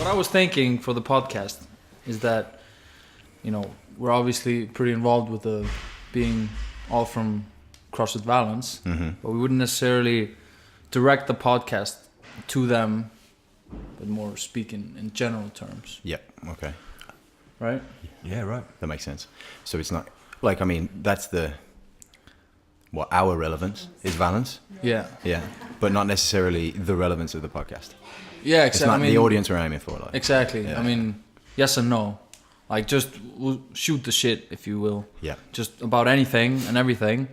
I was thinking for the podcast is that, you know, we're obviously pretty involved with the being all from CrossFit Valens, but we wouldn't necessarily direct the podcast to them, but more speaking in general terms. Yep. Okay. Right? Yeah, right. That makes sense. So it's not like, I mean, that's our relevance is Valens. Yeah. Yeah. But not necessarily the relevance of the podcast. Yeah, It's exactly. not the audience we're aiming for. Like. Exactly. Yeah. I mean, yes and no. Like, just shoot the shit, if you will. Yeah. Just about anything and everything.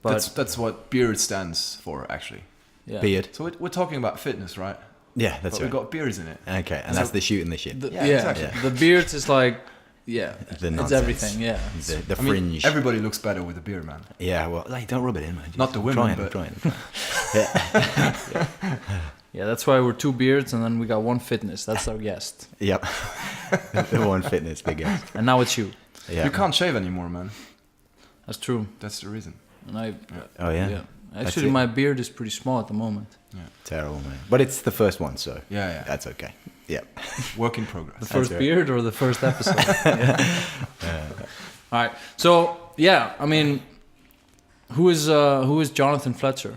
But That's what beard stands for, actually. yeah. Beard. So we're talking about fitness, right? Yeah, that's but right. we've got beards in it. Okay, and that's the shooting the shit. Yeah, exactly. Yeah. The beards is like, yeah, The it's nonsense. everything. Yeah. The I mean, fringe. everybody looks better with a beard, man. Yeah, well, like, don't rub it in, man. Not the women, I'm but- trying. Yeah, that's why we're two beards and then we got one fitness. That's our guest. Yep. The one fitness, big guest. And now it's you. Yeah. You can't shave anymore, man. That's true. That's the reason. And I, Oh, yeah? Actually, it. my beard is pretty small at the moment. Terrible, man. But it's the first one, so Yeah. that's okay. Yeah. Work in progress. The first right. beard or the first episode? All right. So, yeah, I mean, who is Jonathan Fletcher?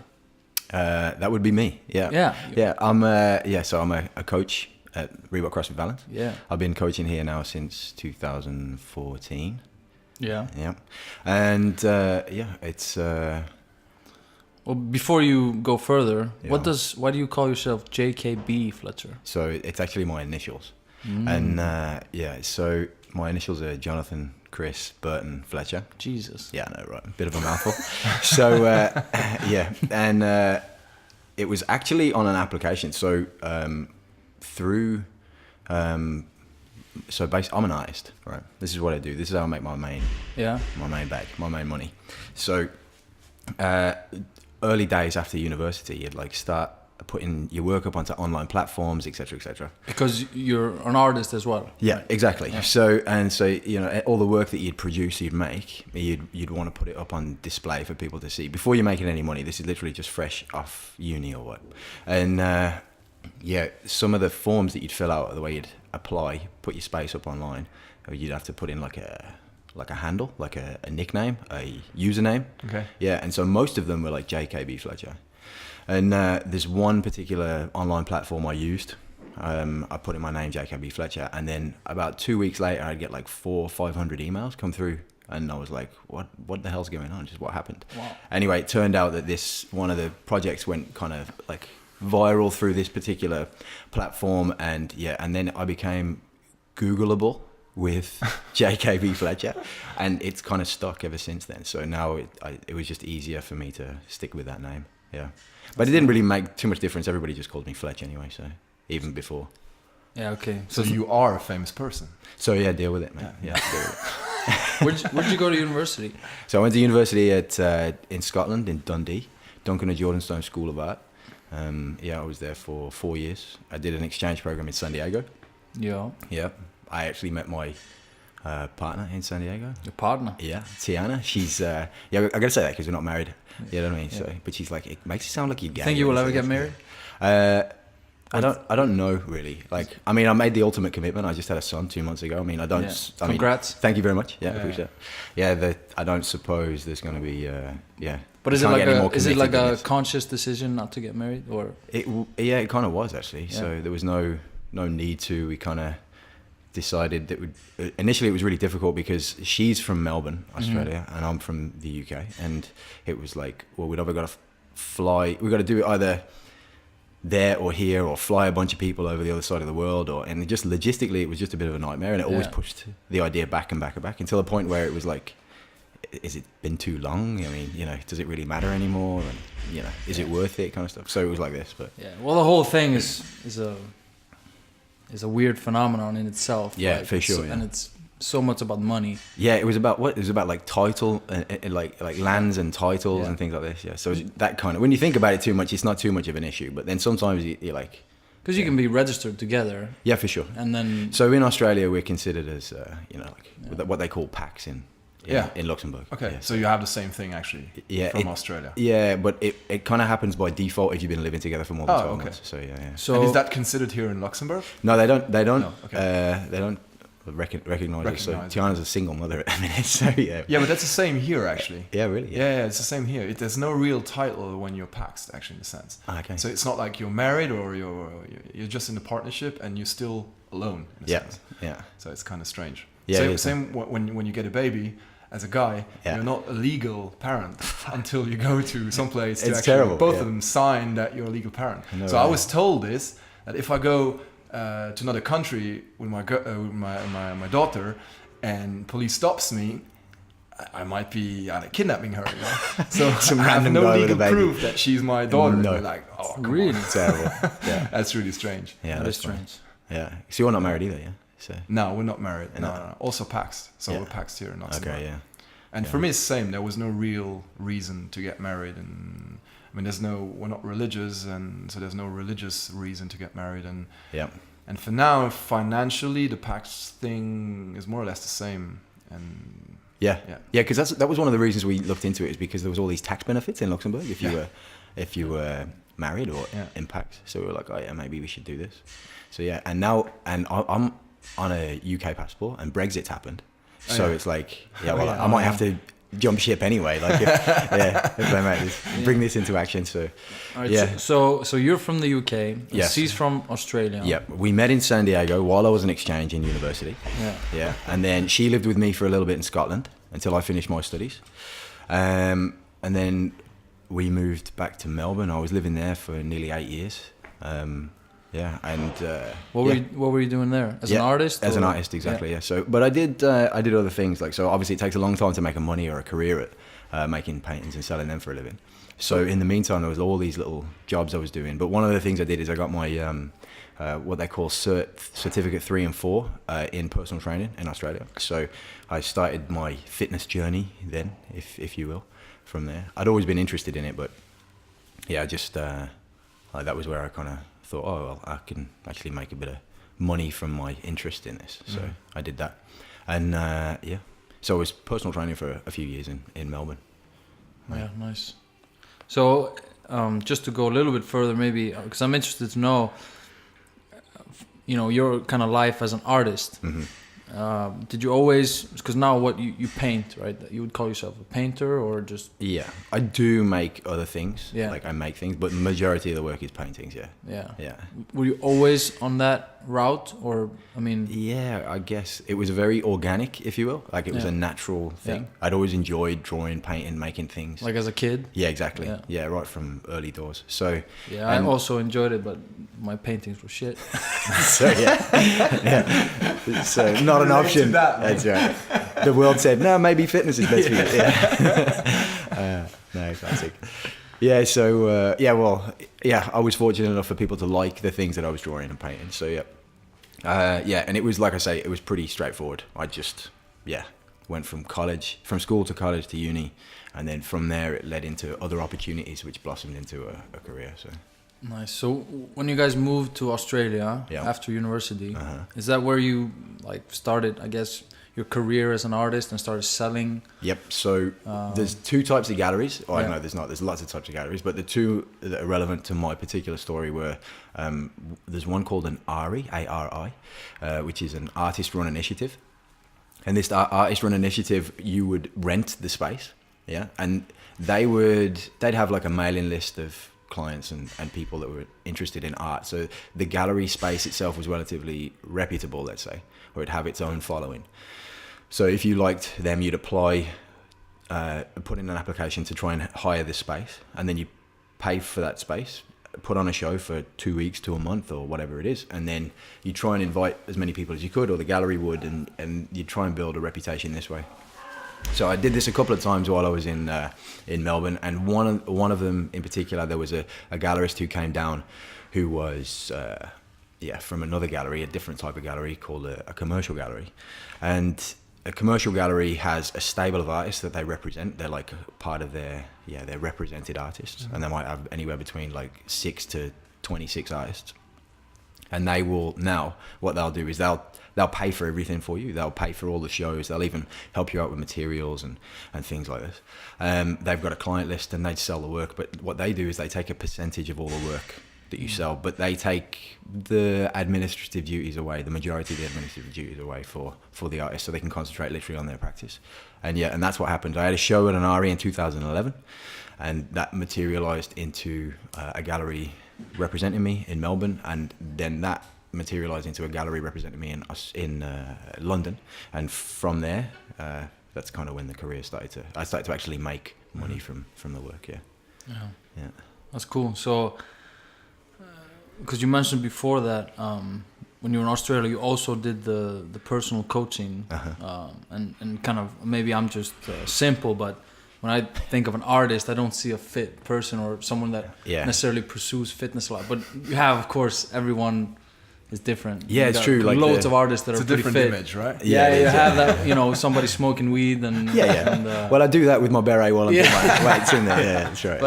That would be me. Yeah. Yeah. Yeah. So I'm a coach at Reebok CrossFit Valens. Yeah. I've been coaching here now since 2014. Yeah. Yeah. And it's Well, before you go further, Yeah. why do you call yourself JKB Fletcher? so it's actually my initials. And so my initials are Jonathan, Chris, Burton, Fletcher. Jesus. Yeah, I know, right? Bit of a mouthful. So, and it was actually on an application. So, through, I'm an artist, right? This is what I do. This is how I make my main bag, my main money. So, early days after university, you'd like start putting your work up onto online platforms, etc., etc. Because you're an artist as well. Yeah, exactly. Yeah. So you know, all the work that you'd produce, you'd want to put it up on display for people to see before you're making any money. This is literally just fresh off uni or what. And some of the forms that you'd fill out, the way you'd apply, put your space up online, you'd have to put in like a handle, like a nickname, a username. Okay. Yeah, and so most of them were like JKB Fletcher. And there's one particular online platform I used. I put in my name, JKB Fletcher, and then about 2 weeks later, I'd get like 400 or 500 emails come through, and I was like, "What the hell's going on? Just what happened?" Wow. Anyway, it turned out that one of the projects went kind of like viral through this particular platform, and then I became Googleable with JKB Fletcher, and it's kind of stuck ever since then. So now it was just easier for me to stick with that name. Yeah. But it didn't really make too much difference. Everybody just called me Fletch anyway, so even before. Yeah, okay. So you are a famous person. So yeah, deal with it, man. Yeah, deal with it. Where'd you go to university? So I went to university in Scotland, in Dundee, Duncan and Jordanstone School of Art. I was there for 4 years. I did an exchange program in San Diego. Yeah. Yeah. I actually met my partner in San Diego. Your partner? Yeah, Tiana. She's I gotta say that because we're not married. You know what I mean? Yeah. So, but she's like, it makes you sound like you're gay. Think you will ever get married? I don't know really. Like, I mean, I made the ultimate commitment. I just had a son 2 months ago. I mean, I don't. Yeah. I mean, Congrats. Thank you very much. Yeah, Yeah. appreciate it. Yeah, I don't suppose there's going to be. But is it like a conscious decision not to get married, or? It kind of was actually. Yeah. So there was no need to. We kind of decided that initially it was really difficult because she's from Melbourne, Australia, and I'm from the UK, and it was like, well, we'd either got to fly. We got to do it either there or here, or fly a bunch of people over the other side of the world, and just logistically it was just a bit of a nightmare, and it always pushed the idea back and back and back until a point where it was like, is it been too long? I mean, you know, does it really matter anymore? And you know, is it worth it? Kind of stuff. So it was like this, but Yeah. Well, the whole thing is a weird phenomenon in itself. Yeah, like, for sure. Yeah. And it's so much about money. Yeah, it was about what? It was about like title and like lands and titles and things like this. Yeah, so that kind of, when you think about it too much, it's not too much of an issue. But then sometimes you're like, Because you can be registered together. yeah, for sure. And then So in Australia, we're considered as what they call packs in Luxembourg. Okay, Yeah. so you have the same thing actually from Australia. Yeah, but it kind of happens by default if you've been living together for more than 12 months. So yeah. So And is that considered here in Luxembourg? No, they don't. They don't. No, okay. They don't recognize it. So Recognize it. Tiana's a single mother at the minute. So yeah. Yeah, but that's the same here actually. Yeah, really. Yeah, it's the same here. There's no real title when you're paxed, actually, in a sense. Okay. So it's not like you're married or you're just in a partnership and you're still alone, in a sense. Yeah. So it's kind of strange. Yeah, it is. Same when you get a baby, as a guy, you're not a legal parent until you go to someplace to It's actually terrible, both of them sign that you're a legal parent. No So way. I was told this, that if I go to another country with my daughter and police stops me, I might be kidnapping her, you know? So Some I have random no guy with a legal baby. proof that she's my daughter. No. They're like, oh, come really on. Terrible. Yeah. That's really strange. Yeah, that is that's funny. strange. Yeah. So you're not married either, yeah? So. No, we're not married. No. No. Also paxed. So Yeah. we're paxed here in Luxembourg. Okay. Yeah. And Yeah. for me, it's the same. There was no real reason to get married, and I mean, we're not religious, and so there's no religious reason to get married. Yeah. And for now, financially, the pax thing is more or less the same. And Yeah. Yeah. Yeah. Because that was one of the reasons we looked into it, is because there was all these tax benefits in Luxembourg if you were married or in pax. So we were like, oh yeah, maybe we should do this. So yeah, and I'm on a UK passport, and Brexit's happened. So it's like, I might have to jump ship anyway. Like, if I might bring this into action. So, All right, so you're from the UK. Yes. She's from Australia. yeah, we met in San Diego while I was an exchange in university. Yeah. Yeah, and then she lived with me for a little bit in Scotland until I finished my studies. And then we moved back to Melbourne. I was living there for nearly 8 years. Yeah, and What were you doing there as an artist? As an artist, exactly. Yeah. So, but I did other things, like, so obviously it takes a long time to make a money or a career at making paintings and selling them for a living. So in the meantime, there was all these little jobs I was doing. But one of the things I did is I got my what they call certificate 3 and 4 in personal training in Australia. So I started my fitness journey then, if you will, from there. I'd always been interested in it, but yeah, just that was where I kind of thought, oh, well, I can actually make a bit of money from my interest in this. So I did that. And so I was personal training for a few years in Melbourne. Yeah, nice. So just to go a little bit further, maybe, because I'm interested to know, your kind of life as an artist. Mm-hmm. Did you always, because now what you paint, right? You would call yourself a painter or just... Yeah, I do make other things. Yeah. Like I make things, but the majority of the work is paintings, yeah. Yeah. Yeah. Were you always on that route, or, I mean... Yeah, I guess it was very organic, if you will. Like it was a natural thing. Yeah. I'd always enjoyed drawing, painting, making things. Like as a kid? Yeah, exactly. Yeah. Yeah, right from early doors. So Yeah, I also enjoyed it, but my paintings were shit. so yeah. So not an option. That's right. The world said, no, maybe fitness is best for you. Yeah. No, classic. Yeah, so I was fortunate enough for people to like the things that I was drawing and painting. So yeah, and it was, like I say, it was pretty straightforward. I just went from school to college to uni, and then from there it led into other opportunities which blossomed into a career. So Nice. So when you guys moved to Australia after university, is that where you started, I guess, your career as an artist and started selling? Yep. So there's two types of galleries. Oh, no, there's not. There's lots of types of galleries, but the two that are relevant to my particular story were there's one called an ARI, A-R-I, which is an artist-run initiative. And this artist-run initiative, you would rent the space, and they'd have like a mailing list of clients and people that were interested in art. So the gallery space itself was relatively reputable, let's say, or it'd have its own following. So if you liked them, you'd apply, put in an application to try and hire this space, and then you pay for that space, put on a show for 2 weeks to a month or whatever it is, and then you try and invite as many people as you could, or the gallery would, and you try and build a reputation this way. So I did this a couple of times while I was in Melbourne, and one of them in particular, there was a gallerist who came down, who was from another gallery, a different type of gallery called a commercial gallery, and a commercial gallery has a stable of artists that they represent. They're like part of they're represented artists, and they might have anywhere between like 6 to 26 artists. And they will now, what they'll do is they'll pay for everything for you. They'll pay for all the shows. They'll even help you out with materials and things like this. They've got a client list and they sell the work. But what they do is they take a percentage of all the work that you sell, but they take the administrative duties away, the majority of the administrative duties away for the artist, so they can concentrate literally on their practice. And that's what happened. I had a show at an ARI in 2011, and that materialized into a gallery representing me in Melbourne, and then that materialized into a gallery representing me in London. And from there, that's kind of when the career I started to actually make money from the work. Yeah. That's cool. So because you mentioned before that when you were in Australia, you also did the personal coaching, and kind of, maybe I'm just simple, but when I think of an artist, I don't see a fit person or someone that necessarily pursues fitness a lot. But you have, of course, everyone is different. Yeah, it's true. Like loads of artists that are pretty fit. It's a different image, right? Yeah, you have that, somebody smoking weed and... And, well, I do that with my beret while I'm doing my weights in there. Yeah, that's right.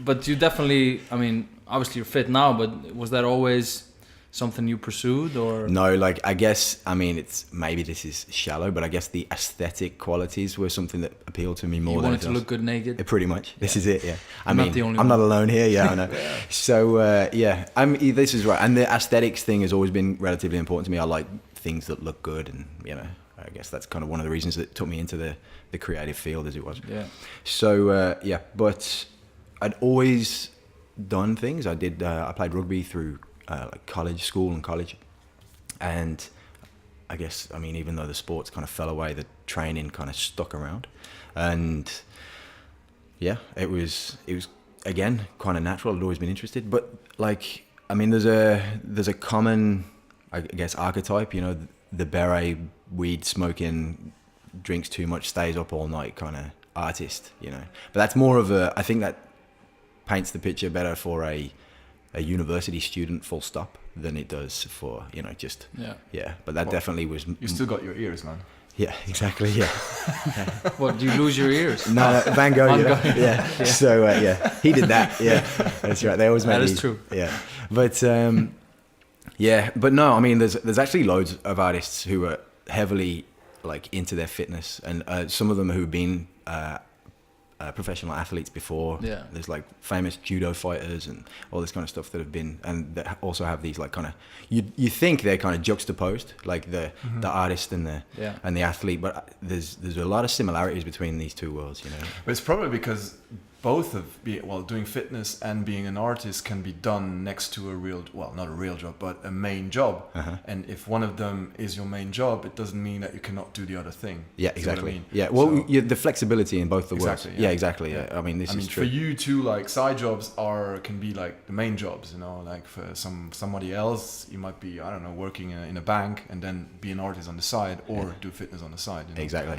But you definitely, I mean, obviously you're fit now, but was that always something you pursued, or? No, like, I guess, I mean, maybe this is shallow, but I guess the aesthetic qualities were something that appealed to me more you than wanted to look good naked? Pretty much. This is it, yeah. I'm not the only I'm one. not alone here, I know. So, this is right. And the aesthetics thing has always been relatively important to me. I like things that look good, and, I guess that's kind of one of the reasons that took me into the creative field as it was. Yeah. So, but I'd always done things. I played rugby through school and college, and I guess, I mean, even though the sports kind of fell away, the training kind of stuck around, and it was again kind of natural. I'd always been interested, but like, I mean, there's a common, I guess, archetype, the beret, weed smoking, drinks too much, stays up all night kind of artist, but that's more of I think that paints the picture better for a university student, full stop, than it does for, just... But that definitely was... You still got your ears, man. Yeah, exactly, yeah. What, do you lose your ears? No, Van Gogh, yeah. So, he did that, yeah. That's right, they always make that is true. Yeah. But, but no, I mean, there's actually loads of artists who are heavily, like, into their fitness, and some of them who've been... professional athletes before. Yeah. There's like famous judo fighters and all this kind of stuff that have been, and that also have these like kind of, you think they're kind of juxtaposed, like the artist and the athlete, but there's a lot of similarities between these two worlds, But it's probably because both doing fitness and being an artist can be done next to not a real job, but a main job. And if one of them is your main job, it doesn't mean that you cannot do the other thing. Yeah, exactly. I mean? Yeah, well, so, the flexibility in both the worlds. Exactly. Yeah, exactly. Yeah. I mean, this is true. For you too, like, side jobs can be like the main jobs, like for somebody else, you might be, I don't know, working in a bank and then be an artist on the side, or do fitness on the side. Exactly.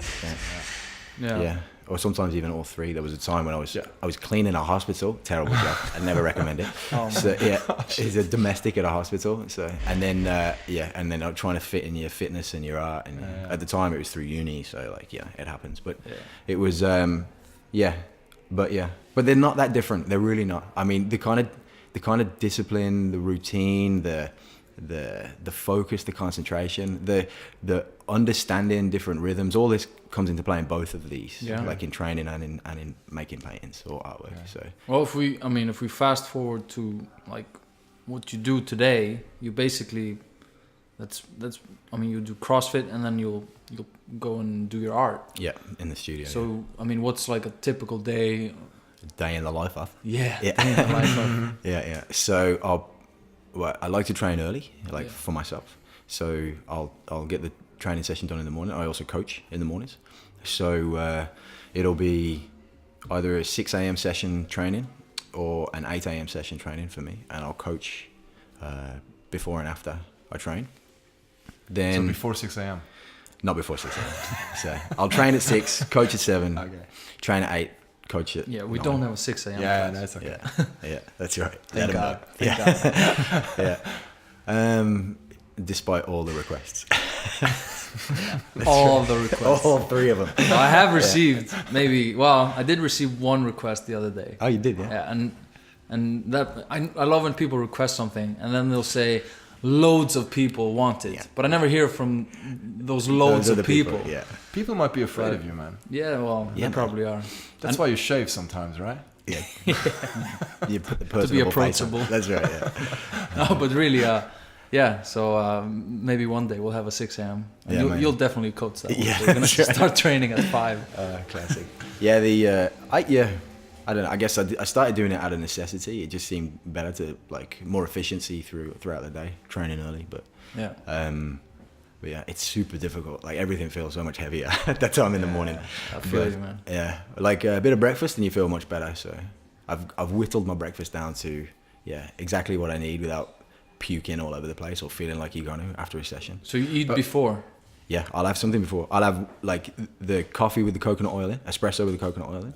Yeah. Or sometimes even all three. There was a time when I was cleaning a hospital. Terrible job. I never recommend it. So it's a domestic at a hospital. So and then I'm trying to fit in your fitness and your art. And at the time it was through uni. So it happens. But it was but they're not that different. They're really not. I mean, the kind of discipline, the routine, the focus, the concentration, the understanding different rhythms, all this comes into play in both of these, like in training and in making paintings or artwork. So well, if we fast forward to like what you do today, you basically you do CrossFit and then you'll go and do your art in the studio. So I mean, what's like a typical day in the life of day in the life of. So I like to train early, for myself. So I'll get the training session done in the morning. I also coach in the mornings. So it'll be either a 6 a.m. session training or an 8 a.m. session training for me. And I'll coach before and after I train. Then so before 6 a.m.? Not before 6 a.m. So I'll train at 6, coach at 7, train at 8. Coach it. Yeah, we don't have a 6 a.m. Yeah, that's okay. Yeah, that's right. Thank God. Thank God. Despite all the requests. All the requests. All 3 of them. No, I have received I did receive one request the other day. Oh, you did, yeah? Yeah, and And that I love when people request something and then they'll say loads of people want it, but I never hear from those loads of people. Yeah, People might be afraid of you, man. Yeah, well, they probably are. That's why you shave sometimes, right? yeah. You put the To be personable face on. approachable. That's right. Yeah. No, but really, yeah. So maybe one day we'll have a 6 a.m. And Yeah, man. you'll definitely coach that. Yeah, We're gonna that's right. start training at 5. Classic. Yeah, I don't know. I guess I started doing it out of necessity. It just seemed better to more efficiency throughout the day, training early. But Yeah. but yeah, it's super difficult. Like everything feels so much heavier at that time in the morning. I feel you, man. Yeah, like a bit of breakfast and you feel much better. So I've whittled my breakfast down to exactly what I need without puking all over the place or feeling like you're gonna after a session. So you eat before? Yeah, I'll have something before. I'll have like the coffee with the coconut oil in, espresso with the coconut oil in.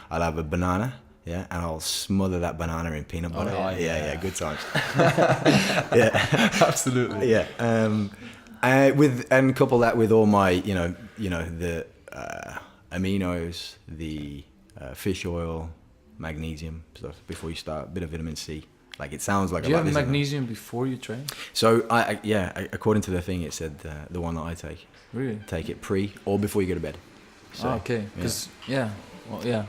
I'll have a banana, and I'll smother that banana in peanut butter. Yeah, good times. Yeah, Absolutely. yeah. And couple that with all my, the aminos, the fish oil, magnesium stuff before you start. A bit of vitamin C. Like it sounds like. Do you have magnesium before you train? So according to the thing, it said the one that I take. Really? Take it pre or before you go to bed. So, okay. Because I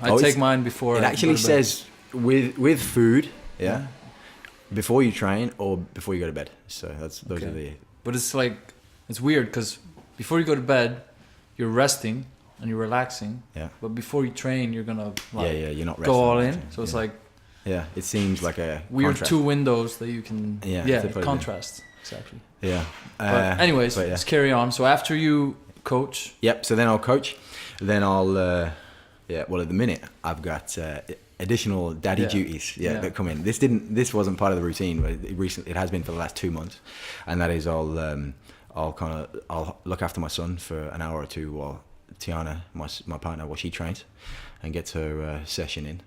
Oh, take mine before. It I actually go to bed. says with food, before you train or before you go to bed. So those are the. But it's weird because before you go to bed, you're resting and you're relaxing. Yeah. But before you train, you're gonna you're not resting. go all in. So it's like. Yeah, it seems like a weird contrast. 2 windows that you can contrast exactly. Yeah. But anyways, let's carry on. So after you coach. Yep. So then I'll coach. Then I'll well at the minute I've got additional daddy duties that come in. This wasn't part of the routine, but it has been for the last 2 months, and that is I'll look after my son for an hour or two while Tiana, my partner, while she trains and gets her session in.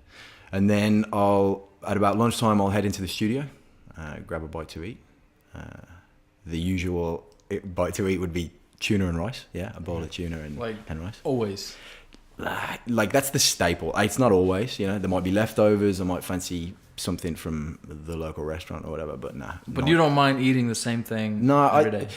And then at about lunchtime, I'll head into the studio, grab a bite to eat. The usual bite to eat would be tuna and rice. Yeah, a bowl of tuna and rice. Always. Like that's the staple. It's not always, there might be leftovers. I might fancy something from the local restaurant or whatever, but nah. But you don't mind eating the same thing every day?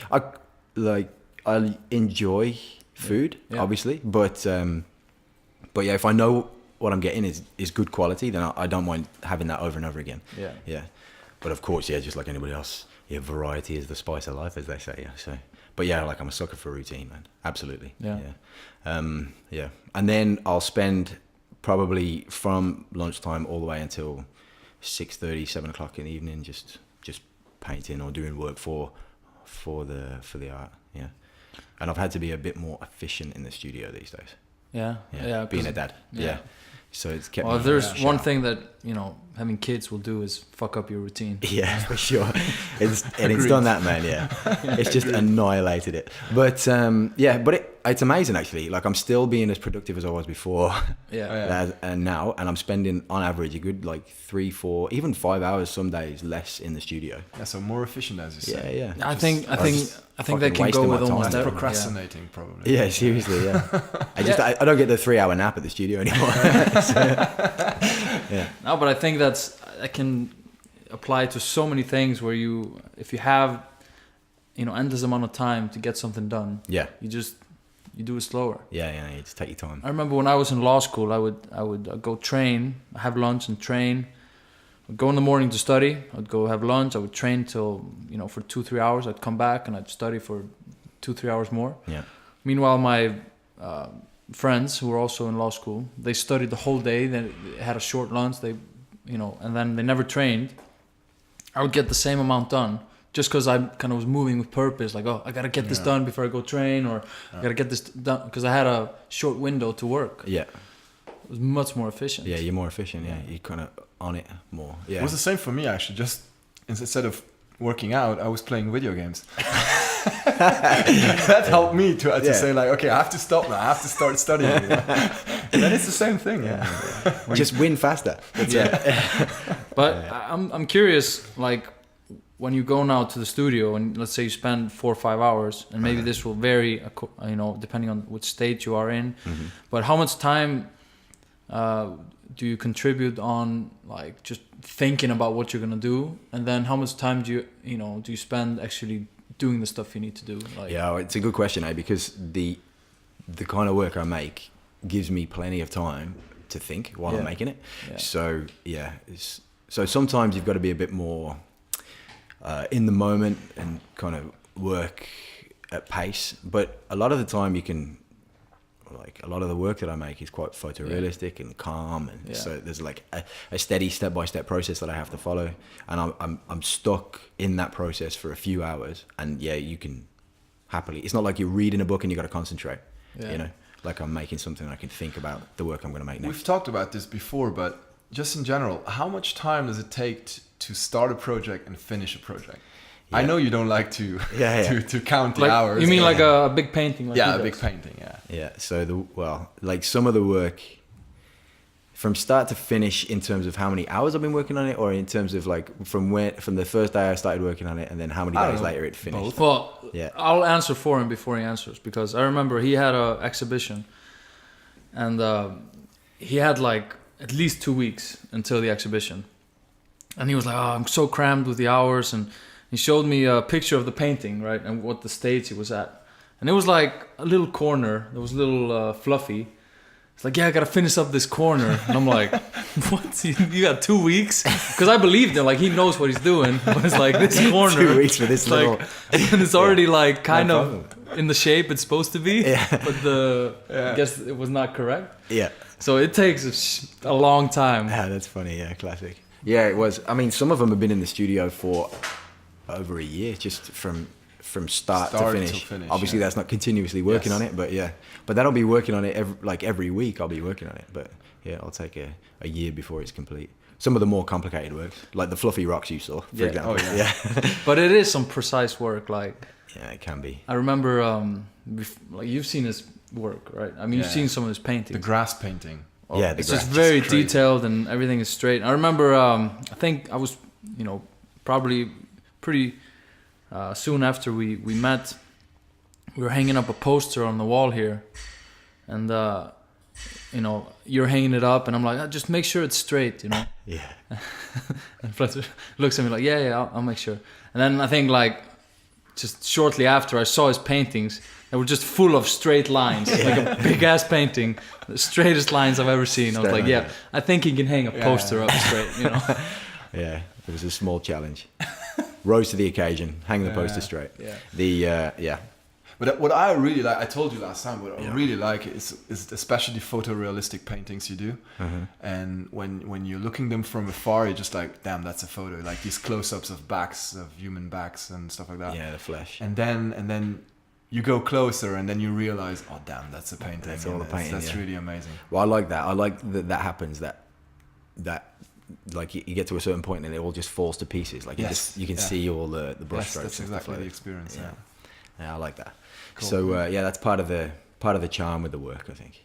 I enjoy food, obviously, but yeah, if I know what I'm getting is good quality, then I don't mind having that over and over again. Yeah. But of course, just like anybody else, variety is the spice of life, as they say. Yeah. So, but I'm a sucker for routine, man. Absolutely. Yeah. And then I'll spend probably from lunchtime all the way until 6:30, 7 o'clock in the evening, just painting or doing work for the art. Yeah. And I've had to be a bit more efficient in the studio these days. Yeah. Being a dad. Yeah. So it's kept. Well, if there's one thing that having kids will do is fuck up your routine. Yeah, for sure. It's done that, man. Yeah, it's just annihilated it. But it's amazing actually. Like I'm still being as productive as I was before. And now, and I'm spending on average a good 3, 4, even 5 hours some days less in the studio. Yeah, so more efficient, as you say. Yeah. I think that can go with almost everything. Procrastinating, probably. Yeah, seriously. Yeah. I don't get the 3-hour nap at the studio anymore. No, but I think that can apply to so many things where if you have endless amount of time to get something done, you do it slower. Yeah, you just take your time. I remember when I was in law school, I would go train, have lunch and train. I'd go in the morning to study. I'd go have lunch. I would train till for 2-3 hours. I'd come back and I'd study for 2-3 hours more. Yeah. Meanwhile, my friends who were also in law school, they studied the whole day. They had a short lunch. And then they never trained. I would get the same amount done just because I kind of was moving with purpose. Like, I gotta get this done before I go train, or I gotta get this done because I had a short window to work. Yeah. It was much more efficient. Yeah, you're more efficient. Yeah, you're kind of on it more. Yeah. It was the same for me actually. Just instead of working out, I was playing video games. That helped me to say okay, I have to stop now. I have to start studying. And then it's the same thing. Just win faster. That's it. But I'm curious, when you go now to the studio and let's say you spend 4 or 5 hours, and maybe this will vary, depending on which state you are in. Mm-hmm. But how much time do you contribute on like just thinking about what you're gonna do, and then how much time do you spend actually doing the stuff you need to do? Like, yeah, it's a good question, because the kind of work I make gives me plenty of time to think while I'm making it. Yeah. So so sometimes you've got to be a bit more in the moment and kind of work at pace, but a lot of the time you can, like, a lot of the work that I make is quite photorealistic and calm, and so there's like a steady step-by-step process that I have to follow, and I'm stuck in that process for a few hours, and you can happily, it's not like you're reading a book and you got to concentrate, you know, like I'm making something I can think about the work I'm going to make next. We've talked about this before, but just in general, how much time does it take to start a project and finish a project? Yeah. I know you don't like to to count the hours. You mean like a big painting? Like a big painting. Yeah. Yeah. So like some of the work from start to finish, in terms of how many hours I've been working on it, or in terms of like from the first day I started working on it, and then how many days later it finished. Both. Well, I'll answer for him before he answers, because I remember he had an exhibition, and he had like at least 2 weeks until the exhibition, and he was like, "Oh, I'm so crammed with the hours," and he showed me a picture of the painting, right, and what the stage he was at. And it was like a little corner. There was a little fluffy. It's like, I gotta finish up this corner. And I'm like, what? You got 2 weeks? Because I believed him. Like, he knows what he's doing. But it's like, this corner. 2 weeks for this little... and it's already like kind of in the shape it's supposed to be. Yeah. But I guess it was not correct. Yeah. So it takes a long time. Yeah, that's funny. Yeah, classic. Yeah, it was. I mean, some of them have been in the studio for over a year, just from start to finish. Obviously that's not continuously working on it, but that'll be working on it every week. I'll be working on it, but I'll take a year before it's complete. Some of the more complicated work, like the fluffy rocks you saw, for example. But it is some precise work, like it can be. I remember like you've seen his work, right? I mean, you've seen some of his paintings, the grass painting. It's just very detailed and everything is straight. I remember I think I was probably pretty soon after we met, we were hanging up a poster on the wall here, and you're hanging it up, and I'm like, just make sure it's straight, Yeah. And Fletcher looks at me like, I'll make sure. And then I think like just shortly after, I saw his paintings that were just full of straight lines, like a big ass painting, the straightest lines I've ever seen. I was like, I think he can hang a poster up straight, Yeah, it was a small challenge. Rose to the occasion, hang the poster straight. Yeah. But what I really like, I told you last time, what I really like is especially photorealistic paintings you do. And when you're looking them from afar, you're just like, damn, that's a photo. Like these close-ups of backs, of human backs and stuff like that. Yeah, the flesh. And then you go closer, and then you realize, oh damn, that's a painting. That's all a painting. That's really amazing. Well, I like that. I like that happens. That like you get to a certain point and it all just falls to pieces. Like you can see all the brush strokes. That's exactly the experience. Yeah, I like that. Cool. So that's part of the charm with the work, I think.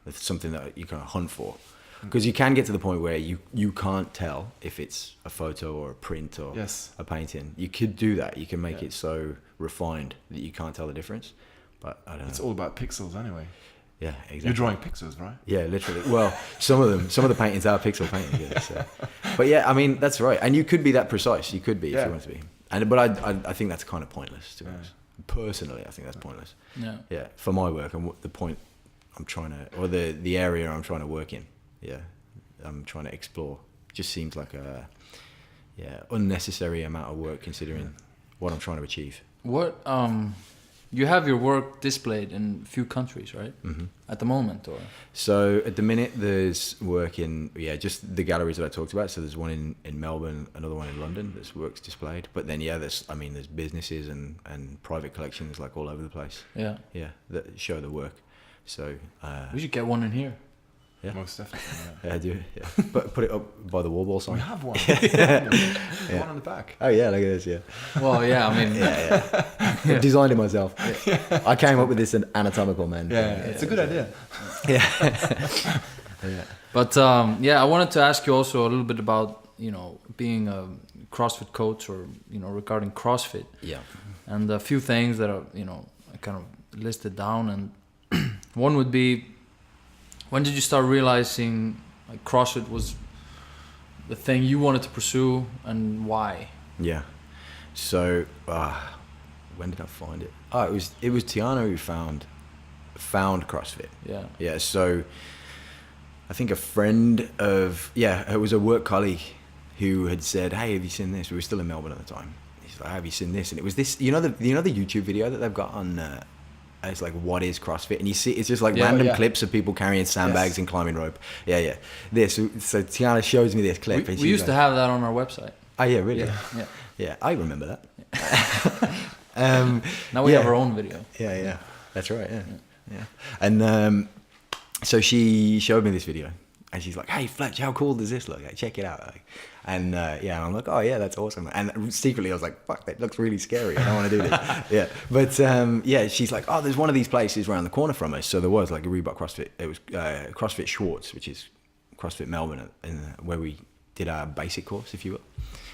It's something that you kind of hunt for, because you can get to the point where you can't tell if it's a photo or a print or a painting. You could do that. You can make it so refined that you can't tell the difference. But I don't know. It's all about pixels anyway. Yeah, exactly. You're drawing pixels, right? Yeah, literally. Well, some of the paintings are pixel paintings. Yeah, so. But yeah, I mean, that's right. And you could be that precise. You could be if you want to be. But I think that's kind of pointless to us. Personally, I think that's pointless. Yeah. Yeah. For my work and the point I'm trying to, or the area I'm trying to work in. Yeah. I'm trying to explore. Just seems like a unnecessary amount of work considering what I'm trying to achieve. What you have your work displayed in a few countries, right? Mm-hmm. At the moment, or? So at the minute, there's work in just the galleries that I talked about. So there's one in Melbourne, another one in London. There's works displayed, but then there's businesses and private collections like all over the place. Yeah, that show the work. So we should get one in here. Yeah, most definitely. Yeah, I do. Yeah, but put it up by the wall ball sign. We have one. One on the back. Oh yeah, look at this. Yeah. Well, yeah. I mean, I designed it myself. Yeah. I came up with this anatomical man. Yeah, it's a good idea. Yeah. But I wanted to ask you also a little bit about being a CrossFit coach or regarding CrossFit. Yeah. And a few things that are I kind of listed down, and one would be, When did you start realizing like CrossFit was the thing you wanted to pursue, and why? Yeah. So when did I find it? Oh, it was Tiana who found CrossFit. Yeah. Yeah. So I think a friend of it was a work colleague who had said, "Hey, have you seen this?" We were still in Melbourne at the time. He's like, "Have you seen this?" And it was this, the YouTube video that they've got on. It's like, what is CrossFit? And you see, it's just like random clips of people carrying sandbags and climbing rope. Yeah. This. So Tiana shows me this clip. We used to have that on our website. Oh yeah, really? Yeah. I remember that. Now we have our own video. Yeah. That's right. Yeah. And so she showed me this video, and she's like, "Hey, Fletch, how cool does this look? Like, check it out." And I'm like, "Oh yeah, that's awesome." And secretly I was like, "Fuck, that looks really scary. I don't want to do this." But she's like, "Oh, there's one of these places around the corner from us." So there was like a Reebok CrossFit. It was CrossFit Schwartz, which is CrossFit Melbourne, where we did our basic course, if you will.